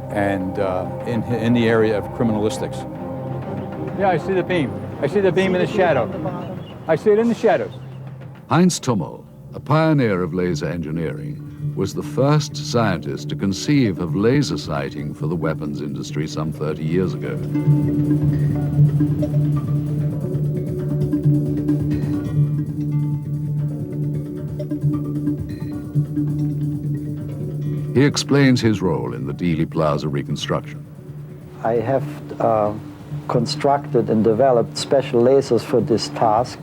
and in the area of criminalistics. Yeah, I see the beam. I see the beam in the shadow. I see it in the shadows. Heinz Thamel, a pioneer of laser engineering, was the first scientist to conceive of laser sighting for the weapons industry some 30 years ago. He explains his role in the Dealey Plaza reconstruction. I have constructed and developed special lasers for this task.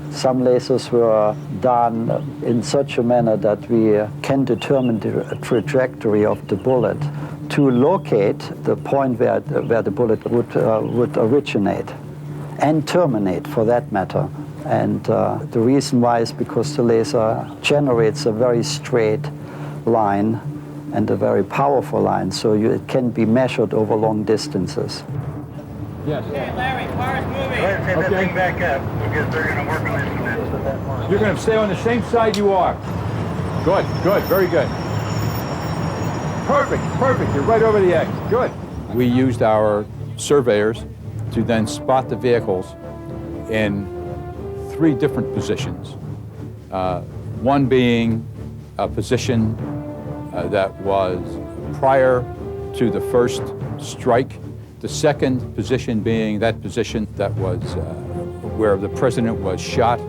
Some lasers were done in such a manner that we can determine the trajectory of the bullet to locate the point where the bullet would originate and terminate, for that matter. And the reason why is because the laser generates a very straight line and a very powerful line, so it can be measured over long distances. Yes. Hey, Larry, car's moving. Go ahead and take that thing back up because they're going to work on this. You're going to stay on the same side you are. Good, good, very good. Perfect, perfect. You're right over the X. Good. We used our surveyors to then spot the vehicles in 3 different positions. One being a position that was prior to the first strike. The second position being that position that was where the president was shot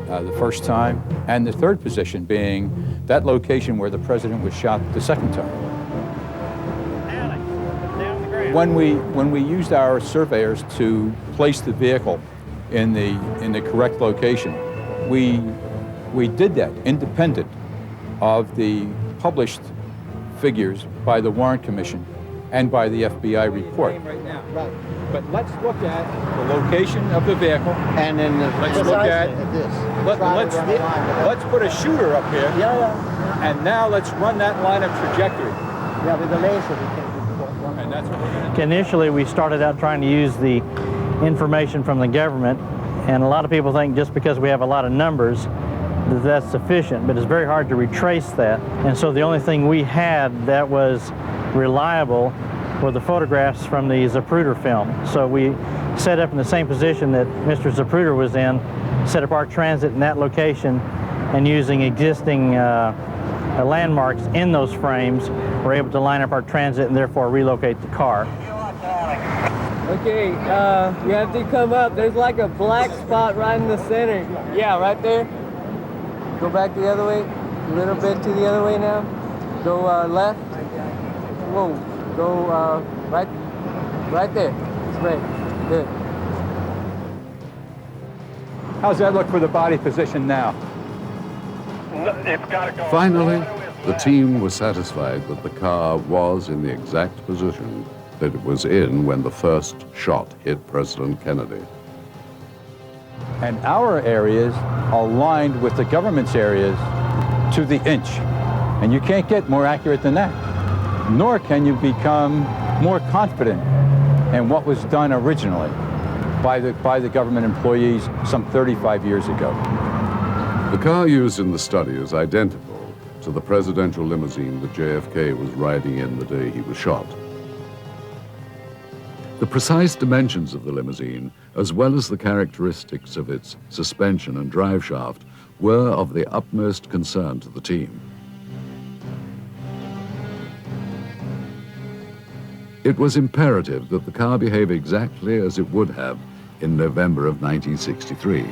the first time, and the third position being that location where the president was shot the second time. When we used our surveyors to place the vehicle in the correct location, we did that independent of the published figures by the Warren Commission and by the FBI report. Right. But let's look at the location of the vehicle, and then let's look at this. Let's put a shooter up here. Yeah. And now let's run that line of trajectory. Yeah, with the laser we can do. And that's what we're going to do. Initially, we started out trying to use the information from the government, and a lot of people think just because we have a lot of numbers that's sufficient, but it's very hard to retrace that. And so the only thing we had that was reliable were the photographs from the Zapruder film. So we set up in the same position that Mr. Zapruder was in, set up our transit in that location, and using existing landmarks in those frames, we're able to line up our transit and therefore relocate the car. Okay, you have to come up. There's like a black spot right in the center. Yeah, right there. Go back the other way, a little bit to the other way now. Go left. Whoa, go right there. Straight, good. How's that look for the body position now? It's got to go. Finally, the team was satisfied that the car was in the exact position that it was in when the first shot hit President Kennedy. And our areas aligned with the government's areas to the inch. And you can't get more accurate than that. Nor can you become more confident in what was done originally by the government employees some 35 years ago. The car used in the study is identical to the presidential limousine that JFK was riding in the day he was shot. The precise dimensions of the limousine, as well as the characteristics of its suspension and drive shaft, were of the utmost concern to the team. It was imperative that the car behave exactly as it would have in November of 1963.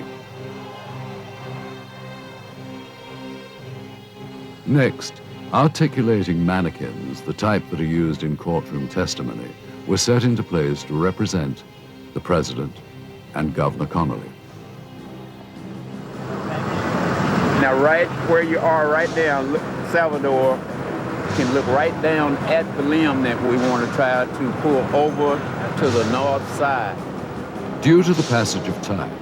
Next, articulating mannequins, the type that are used in courtroom testimony, were set into place to represent the President and Governor Connolly. Now, right where you are right now, look, Salvador can look right down at the limb that we want to try to pull over to the north side. Due to the passage of time,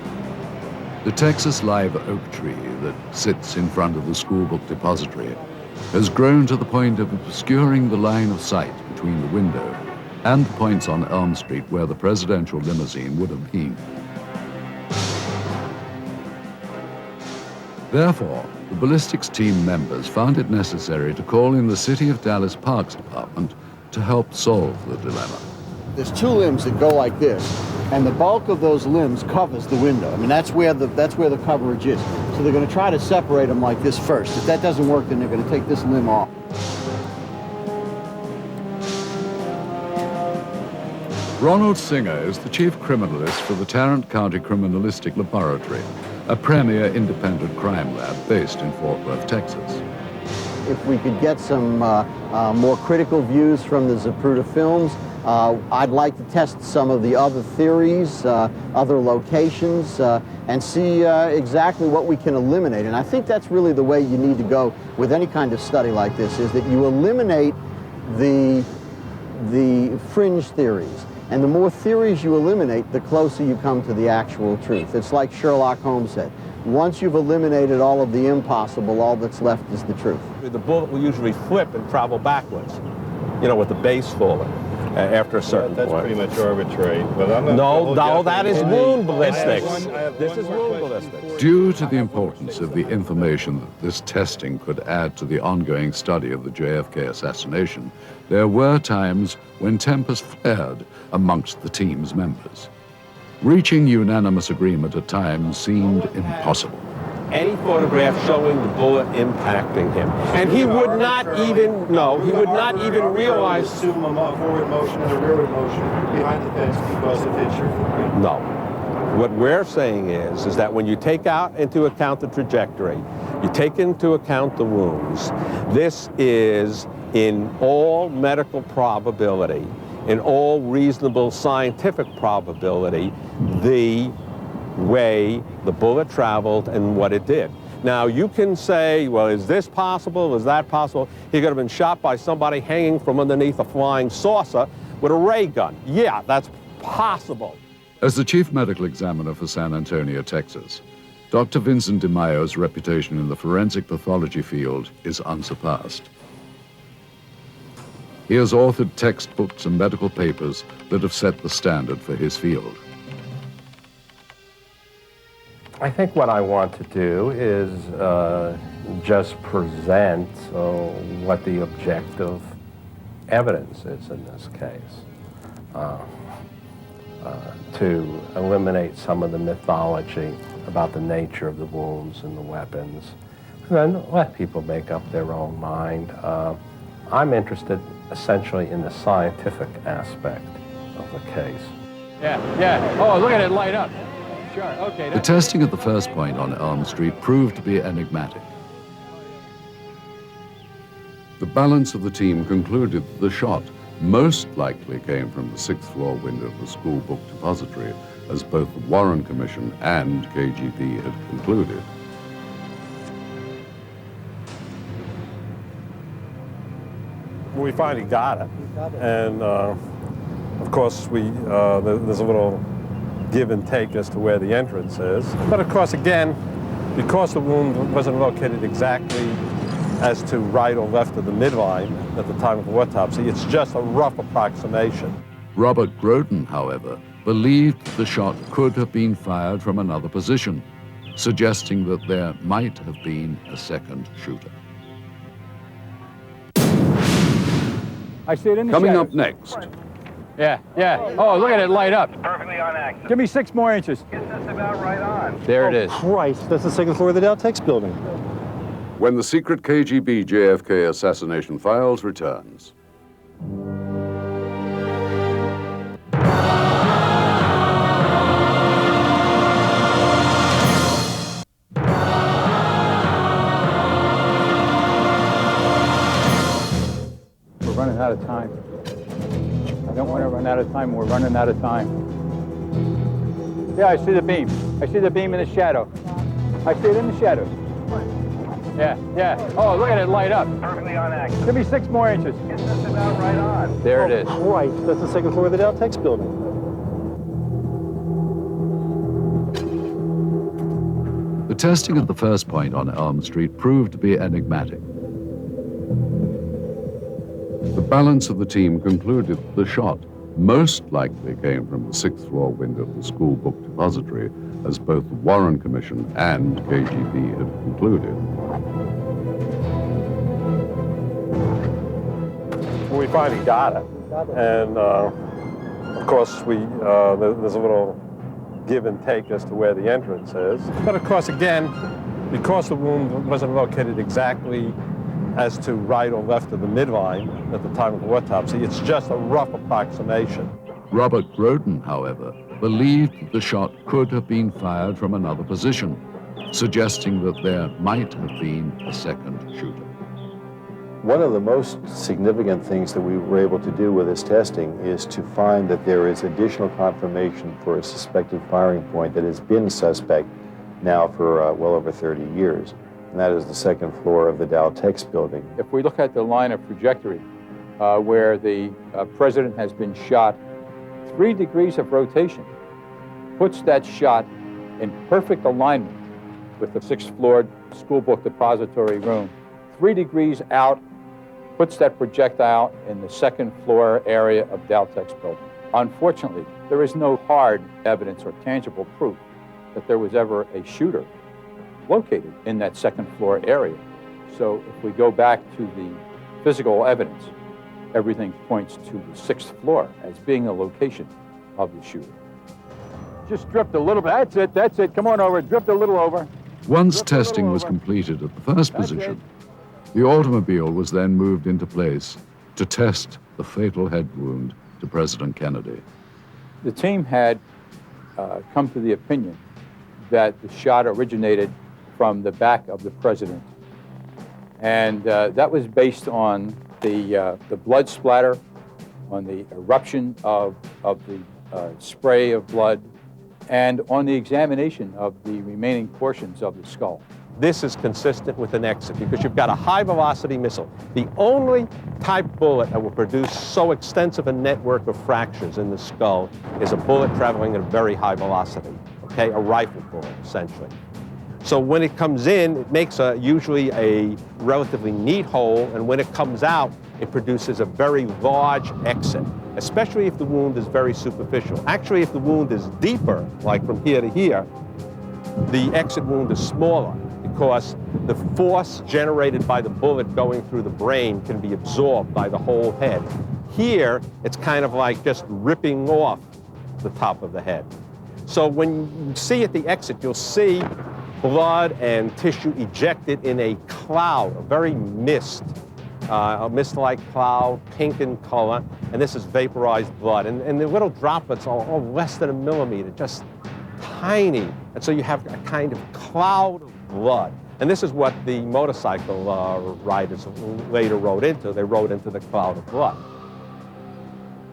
the Texas live oak tree that sits in front of the school book depository has grown to the point of obscuring the line of sight between the window and the points on Elm Street where the presidential limousine would have been. Therefore, the ballistics team members found it necessary to call in the City of Dallas Parks Department to help solve the dilemma. There's two limbs that go like this, and the bulk of those limbs covers the window. I mean, that's where the coverage is. So they're going to try to separate them like this first. If that doesn't work, then they're going to take this limb off. Ronald Singer is the chief criminalist for the Tarrant County Criminalistic Laboratory, a premier independent crime lab based in Fort Worth, Texas. If we could get some more critical views from the Zapruder films, I'd like to test some of the other theories, other locations, and see exactly what we can eliminate. And I think that's really the way you need to go with any kind of study like this, is that you eliminate the fringe theories. And the more theories you eliminate, the closer you come to the actual truth. It's like Sherlock Holmes said. Once you've eliminated all of the impossible, all that's left is the truth. The bullet will usually flip and travel backwards, you know, with the base falling after a certain point. That's pretty much arbitrary. But I'm not no, that is wound ballistics. This is wound ballistics. Due to the importance of the information that this testing could add to the ongoing study of the JFK assassination, there were times when tempers flared amongst the team's members. Reaching unanimous agreement at times seemed impossible. Any photograph showing the bullet impacting him. And he would not even, he would not even realize. Assume a forward motion and a rearward motion behind the fence because it fits your foot. No. What we're saying is that when you take into account the trajectory, you take into account the wounds, this is in all medical probability, in all reasonable scientific probability, the way the bullet traveled and what it did. Now, you can say, well, is this possible? Is that possible? He could have been shot by somebody hanging from underneath a flying saucer with a ray gun. Yeah, that's possible. As the chief medical examiner for San Antonio, Texas, Dr. Vincent DeMaio's reputation in the forensic pathology field is unsurpassed. He has authored textbooks and medical papers that have set the standard for his field. I think what I want to do is just present what the objective evidence is in this case, to eliminate some of the mythology about the nature of the wounds and the weapons, and then let people make up their own mind. I'm interested essentially in the scientific aspect of the case. Yeah. Oh, look at it light up. Sure, okay. The testing at the first point on Elm Street proved to be enigmatic. The balance of the team concluded that the shot most likely came from the 6th floor window of the school book depository, as both the Warren Commission and KGB had concluded. We finally got it. And of course, there's a little give and take as to where the entrance is. But of course, again, because the wound wasn't located exactly as to right or left of the midline at the time of the autopsy, it's just a rough approximation. Robert Groden, however, believed the shot could have been fired from another position, suggesting that there might have been a second shooter. I see it in the Coming shadows. up next. Yeah. Oh, look at it light up. Perfectly on axis. Give me 6 more inches. Guess that's about right on. There it is. Christ, that's the 2nd floor of the Dow Tex building. When the secret KGB JFK assassination files returns. We're running out of time. I don't want to run out of time. We're running out of time. Yeah, I see the beam. I see the beam in the shadow. I see it in the shadows. Yeah. Oh, look at it light up. Perfectly on axis. Give me 6 more inches. It's just about right on. There it is. Right, that's the second floor of the Dow Tex building. The testing at the first point on Elm Street proved to be enigmatic. The balance of the team concluded the shot most likely came from the 6th floor window of the school book depository, as both the Warren Commission and KGB had concluded. We finally got it, and of course there's a little give and take as to where the entrance is. But of course, again, because the wound wasn't located exactly as to right or left of the midline at the time of the autopsy, it's just a rough approximation. Robert Groden, however, believed that the shot could have been fired from another position, suggesting that there might have been a second shooter. One of the most significant things that we were able to do with this testing is to find that there is additional confirmation for a suspected firing point that has been suspect now for well over 30 years, and that is the 2nd floor of the Dow Tex building. If we look at the line of trajectory where the president has been shot, 3 degrees of rotation puts that shot in perfect alignment with the 6th floor school book depository room. 3 degrees out puts that projectile in the 2nd floor area of Dow Tex building. Unfortunately, there is no hard evidence or tangible proof that there was ever a shooter located in that 2nd floor area. So if we go back to the physical evidence, everything points to the 6th floor as being a location of the shooter. Just drift a little bit. That's it. Come on over. Drift a little over. Once testing was completed at the first position, the automobile was then moved into place to test the fatal head wound to President Kennedy. The team had come to the opinion that the shot originated from the back of the president. And that was based on the blood splatter, on the eruption of the spray of blood, and on the examination of the remaining portions of the skull. This is consistent with an exit because you've got a high-velocity missile. The only type bullet that will produce so extensive a network of fractures in the skull is a bullet traveling at a very high velocity, okay? A rifle bullet, essentially. So when it comes in, it makes usually a relatively neat hole, and when it comes out, it produces a very large exit, especially if the wound is very superficial. Actually, if the wound is deeper, like from here to here, the exit wound is smaller, because the force generated by the bullet going through the brain can be absorbed by the whole head. Here, it's kind of like just ripping off the top of the head. So when you see at the exit, you'll see blood and tissue ejected in a cloud, a very a mist-like cloud, pink in color, and this is vaporized blood. And the little droplets are all less than a millimeter, just tiny. And so you have a kind of cloud of blood. And this is what the motorcycle riders later rode into. They rode into the cloud of blood.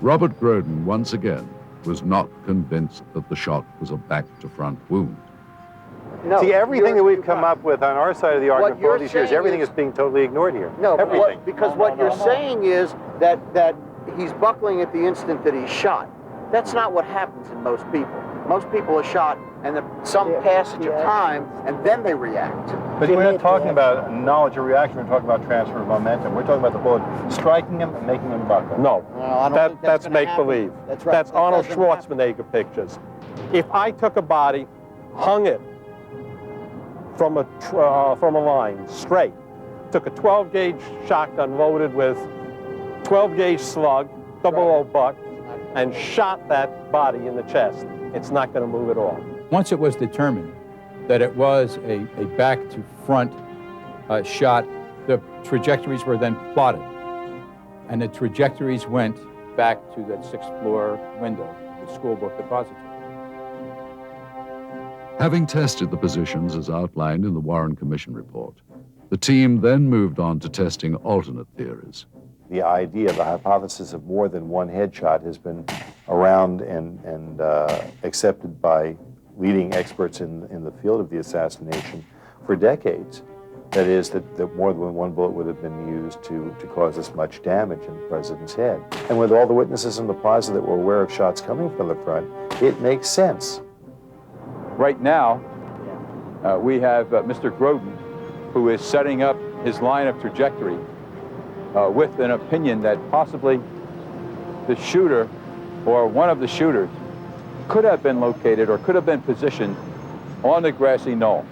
Robert Groden, once again, was not convinced that the shot was a back-to-front wound. No, see, everything that we've come up with on our side of the argument for all these years, everything is being totally ignored here. No, everything. Because what you're saying is that he's buckling at the instant that he's shot. That's not what happens in most people. Most people are shot and some passage of time, and then they react. But we're not talking about knowledge or reaction, we're talking about transfer of momentum. We're talking about the bullet striking him and making him buckle. No, I don't think that's make-believe. That's right. That's Arnold Schwarzenegger pictures. If I took a body, hung it from a line, straight, took a 12-gauge shotgun loaded with 12-gauge slug, 00 buck, and shot that body in the chest, it's not going to move at all. Once it was determined that it was a back-to-front shot, the trajectories were then plotted. And the trajectories went back to that 6th floor window, the school book depository. Having tested the positions as outlined in the Warren Commission report, the team then moved on to testing alternate theories. The idea, the hypothesis of more than one headshot has been around and accepted by leading experts in the field of the assassination for decades. That is, that more than one bullet would have been used to cause this much damage in the president's head. And with all the witnesses in the plaza that were aware of shots coming from the front, it makes sense. Right now, we have Mr. Grodin, who is setting up his line of trajectory with an opinion that possibly the shooter or one of the shooters could have been located or could have been positioned on the grassy knoll.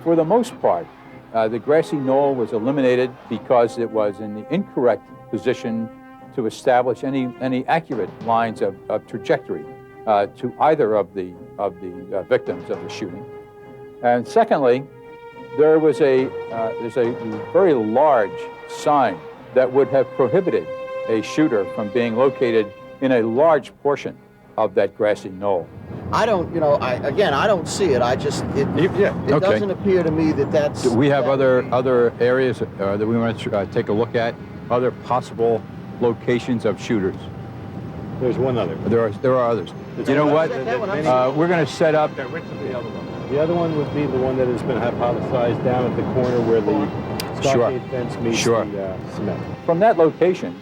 For the most part, the grassy knoll was eliminated because it was in the incorrect position to establish any accurate lines of trajectory to either of the victims of the shooting. And secondly, there's a very large sign that would have prohibited a shooter from being located in a large portion of that grassy knoll. I don't, I don't see it. It doesn't appear to me that that's... Do we have other areas that we want to take a look at? Other possible locations of shooters? There's one other. There are others. You know what? We're going to set up... The other one would be the one that has been hypothesized down at the corner where the stockade fence meets the cement. From that location,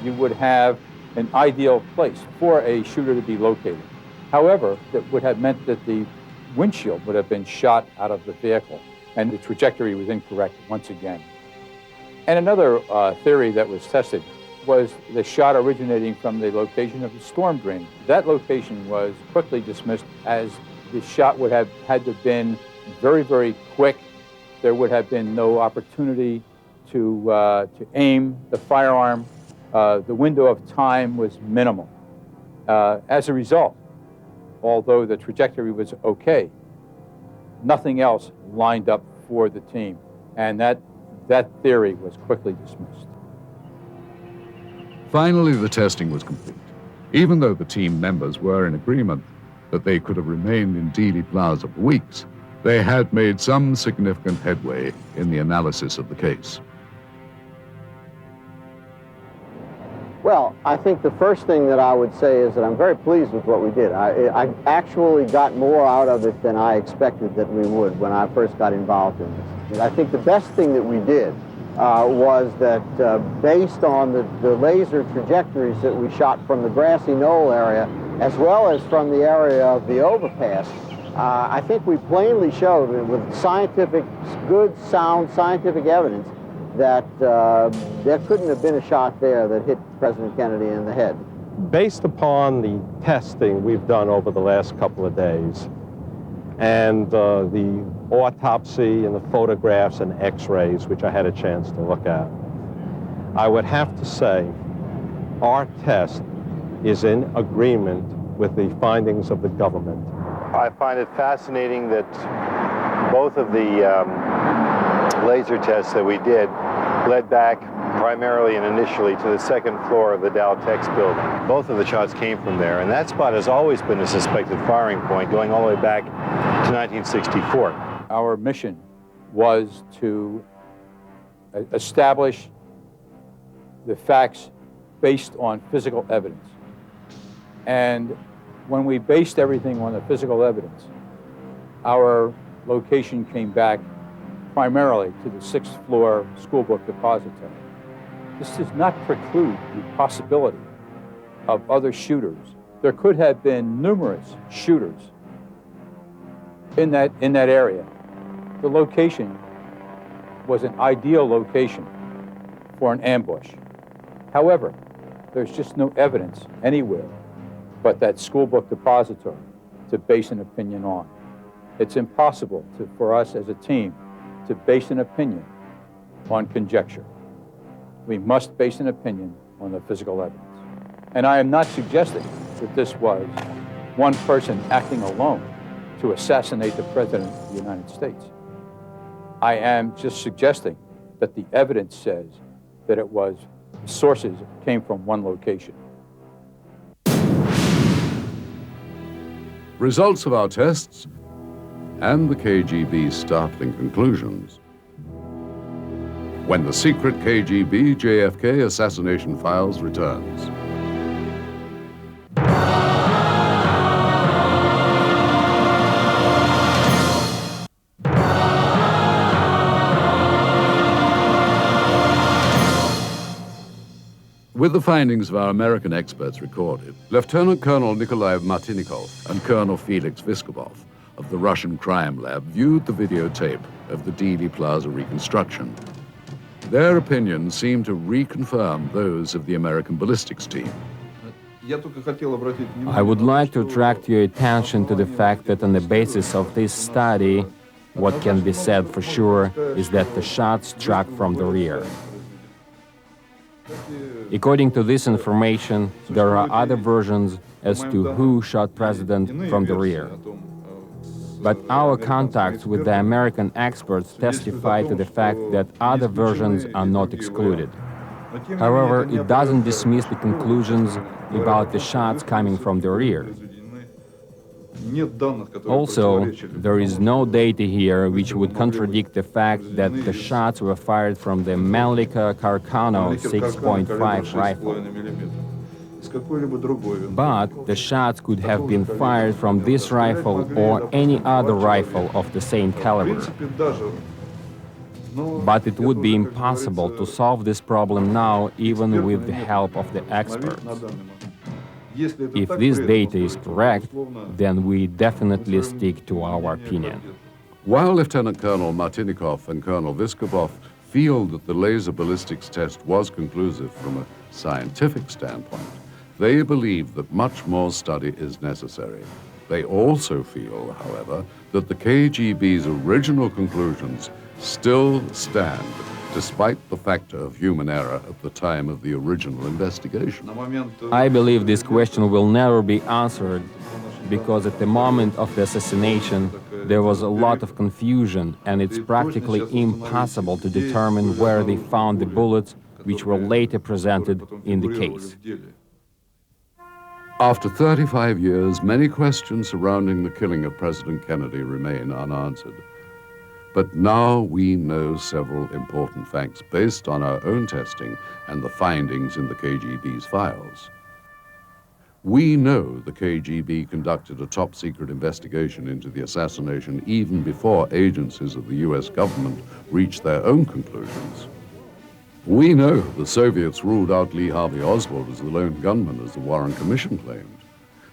you would have an ideal place for a shooter to be located. However, that would have meant that the windshield would have been shot out of the vehicle, and the trajectory was incorrect once again. And another theory that was tested was the shot originating from the location of the storm drain. That location was quickly dismissed as the shot would have had to have been very, very quick. There would have been no opportunity to aim the firearm. The window of time was minimal. As a result, although the trajectory was okay, nothing else lined up for the team, and that theory was quickly dismissed. Finally, the testing was complete. Even though the team members were in agreement that they could have remained in Dealey Plaza for weeks, they had made some significant headway in the analysis of the case. Well, I think the first thing that I would say is that I'm very pleased with what we did. I actually got more out of it than I expected that we would when I first got involved in this. And I think the best thing that we did was that based on the laser trajectories that we shot from the grassy knoll area, as well as from the area of the overpass, I think we plainly showed with good, sound scientific evidence that there couldn't have been a shot there that hit President Kennedy in the head. Based upon the testing we've done over the last couple of days, and the autopsy and the photographs and x-rays, which I had a chance to look at, I would have to say our test is in agreement with the findings of the government. I find it fascinating that both of the laser tests that we did led back primarily and initially to the second floor of the Dow Tex building. Both of the shots came from there, and that spot has always been a suspected firing point going all the way back to 1964. Our mission was to establish the facts based on physical evidence. And when we based everything on the physical evidence, our location came back primarily to the 6th floor school book depository. This does not preclude the possibility of other shooters. There could have been numerous shooters in that area. The location was an ideal location for an ambush. However, there's just no evidence anywhere but that school book depository to base an opinion on. It's impossible for us as a team to base an opinion on conjecture. We must base an opinion on the physical evidence. And I am not suggesting that this was one person acting alone to assassinate the President of the United States. I am just suggesting that the evidence says that it was sources came from one location. Results of our tests and the KGB's startling conclusions. When the secret KGB JFK assassination files returns. With the findings of our American experts recorded, Lieutenant Colonel Nikolai Martinikov and Colonel Felix Vyskobov of the Russian crime lab viewed the videotape of the Dealey Plaza reconstruction. Their opinions seemed to reconfirm those of the American ballistics team. I would like to attract your attention to the fact that on the basis of this study, what can be said for sure is that the shot struck from the rear. According to this information, there are other versions as to who shot President from the rear. But our contacts with the American experts testify to the fact that other versions are not excluded. However, it doesn't dismiss the conclusions about the shots coming from the rear. Also, there is no data here which would contradict the fact that the shots were fired from the Mannlicher Carcano 6.5 rifle. But the shots could have been fired from this rifle or any other rifle of the same caliber. But it would be impossible to solve this problem now, even with the help of the experts. If this data is correct, then we definitely stick to our opinion. While Lieutenant Colonel Martinikov and Colonel Vyskobov feel that the laser ballistics test was conclusive from a scientific standpoint, they believe that much more study is necessary. They also feel, however, that the KGB's original conclusions still stand, despite the factor of human error at the time of the original investigation. I believe this question will never be answered because at the moment of the assassination, there was a lot of confusion, and it's practically impossible to determine where they found the bullets which were later presented in the case. After 35 years, many questions surrounding the killing of President Kennedy remain unanswered. But now we know several important facts based on our own testing and the findings in the KGB's files. We know the KGB conducted a top-secret investigation into the assassination even before agencies of the US government reached their own conclusions. We know the Soviets ruled out Lee Harvey Oswald as the lone gunman, as the Warren Commission claimed.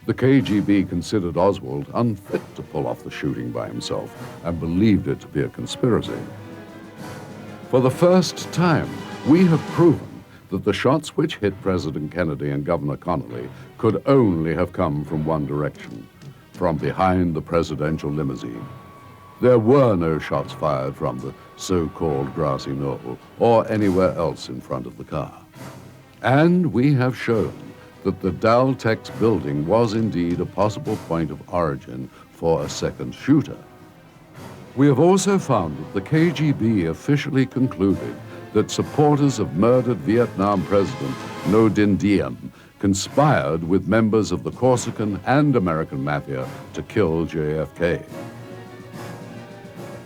The KGB considered Oswald unfit to pull off the shooting by himself and believed it to be a conspiracy. For the first time, we have proven that the shots which hit President Kennedy and Governor Connolly could only have come from one direction, from behind the presidential limousine. There were no shots fired from the so-called grassy knoll or anywhere else in front of the car. And we have shown that the Daltex building was indeed a possible point of origin for a second shooter. We have also found that the KGB officially concluded that supporters of murdered Vietnam President Ngo Dinh Diem conspired with members of the Corsican and American mafia to kill JFK.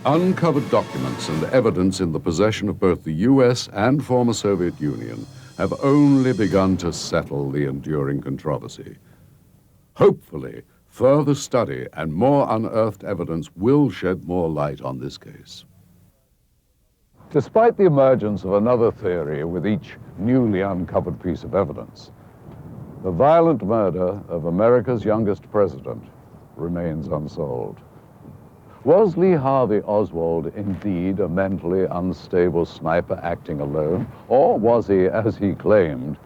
Uncovered documents and evidence in the possession of both the US and former Soviet Union have only begun to settle the enduring controversy. Hopefully, further study and more unearthed evidence will shed more light on this case. Despite the emergence of another theory with each newly uncovered piece of evidence, the violent murder of America's youngest president remains unsolved. Was Lee Harvey Oswald indeed a mentally unstable sniper acting alone, or was he, as he claimed,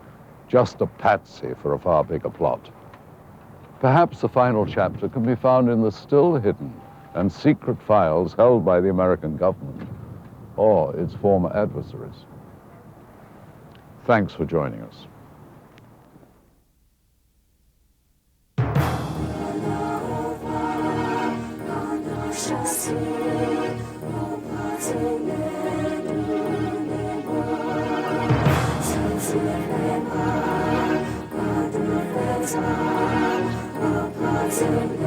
just a patsy for a far bigger plot? Perhaps the final chapter can be found in the still hidden and secret files held by the American government or its former adversaries. Thanks for joining us. Thank you.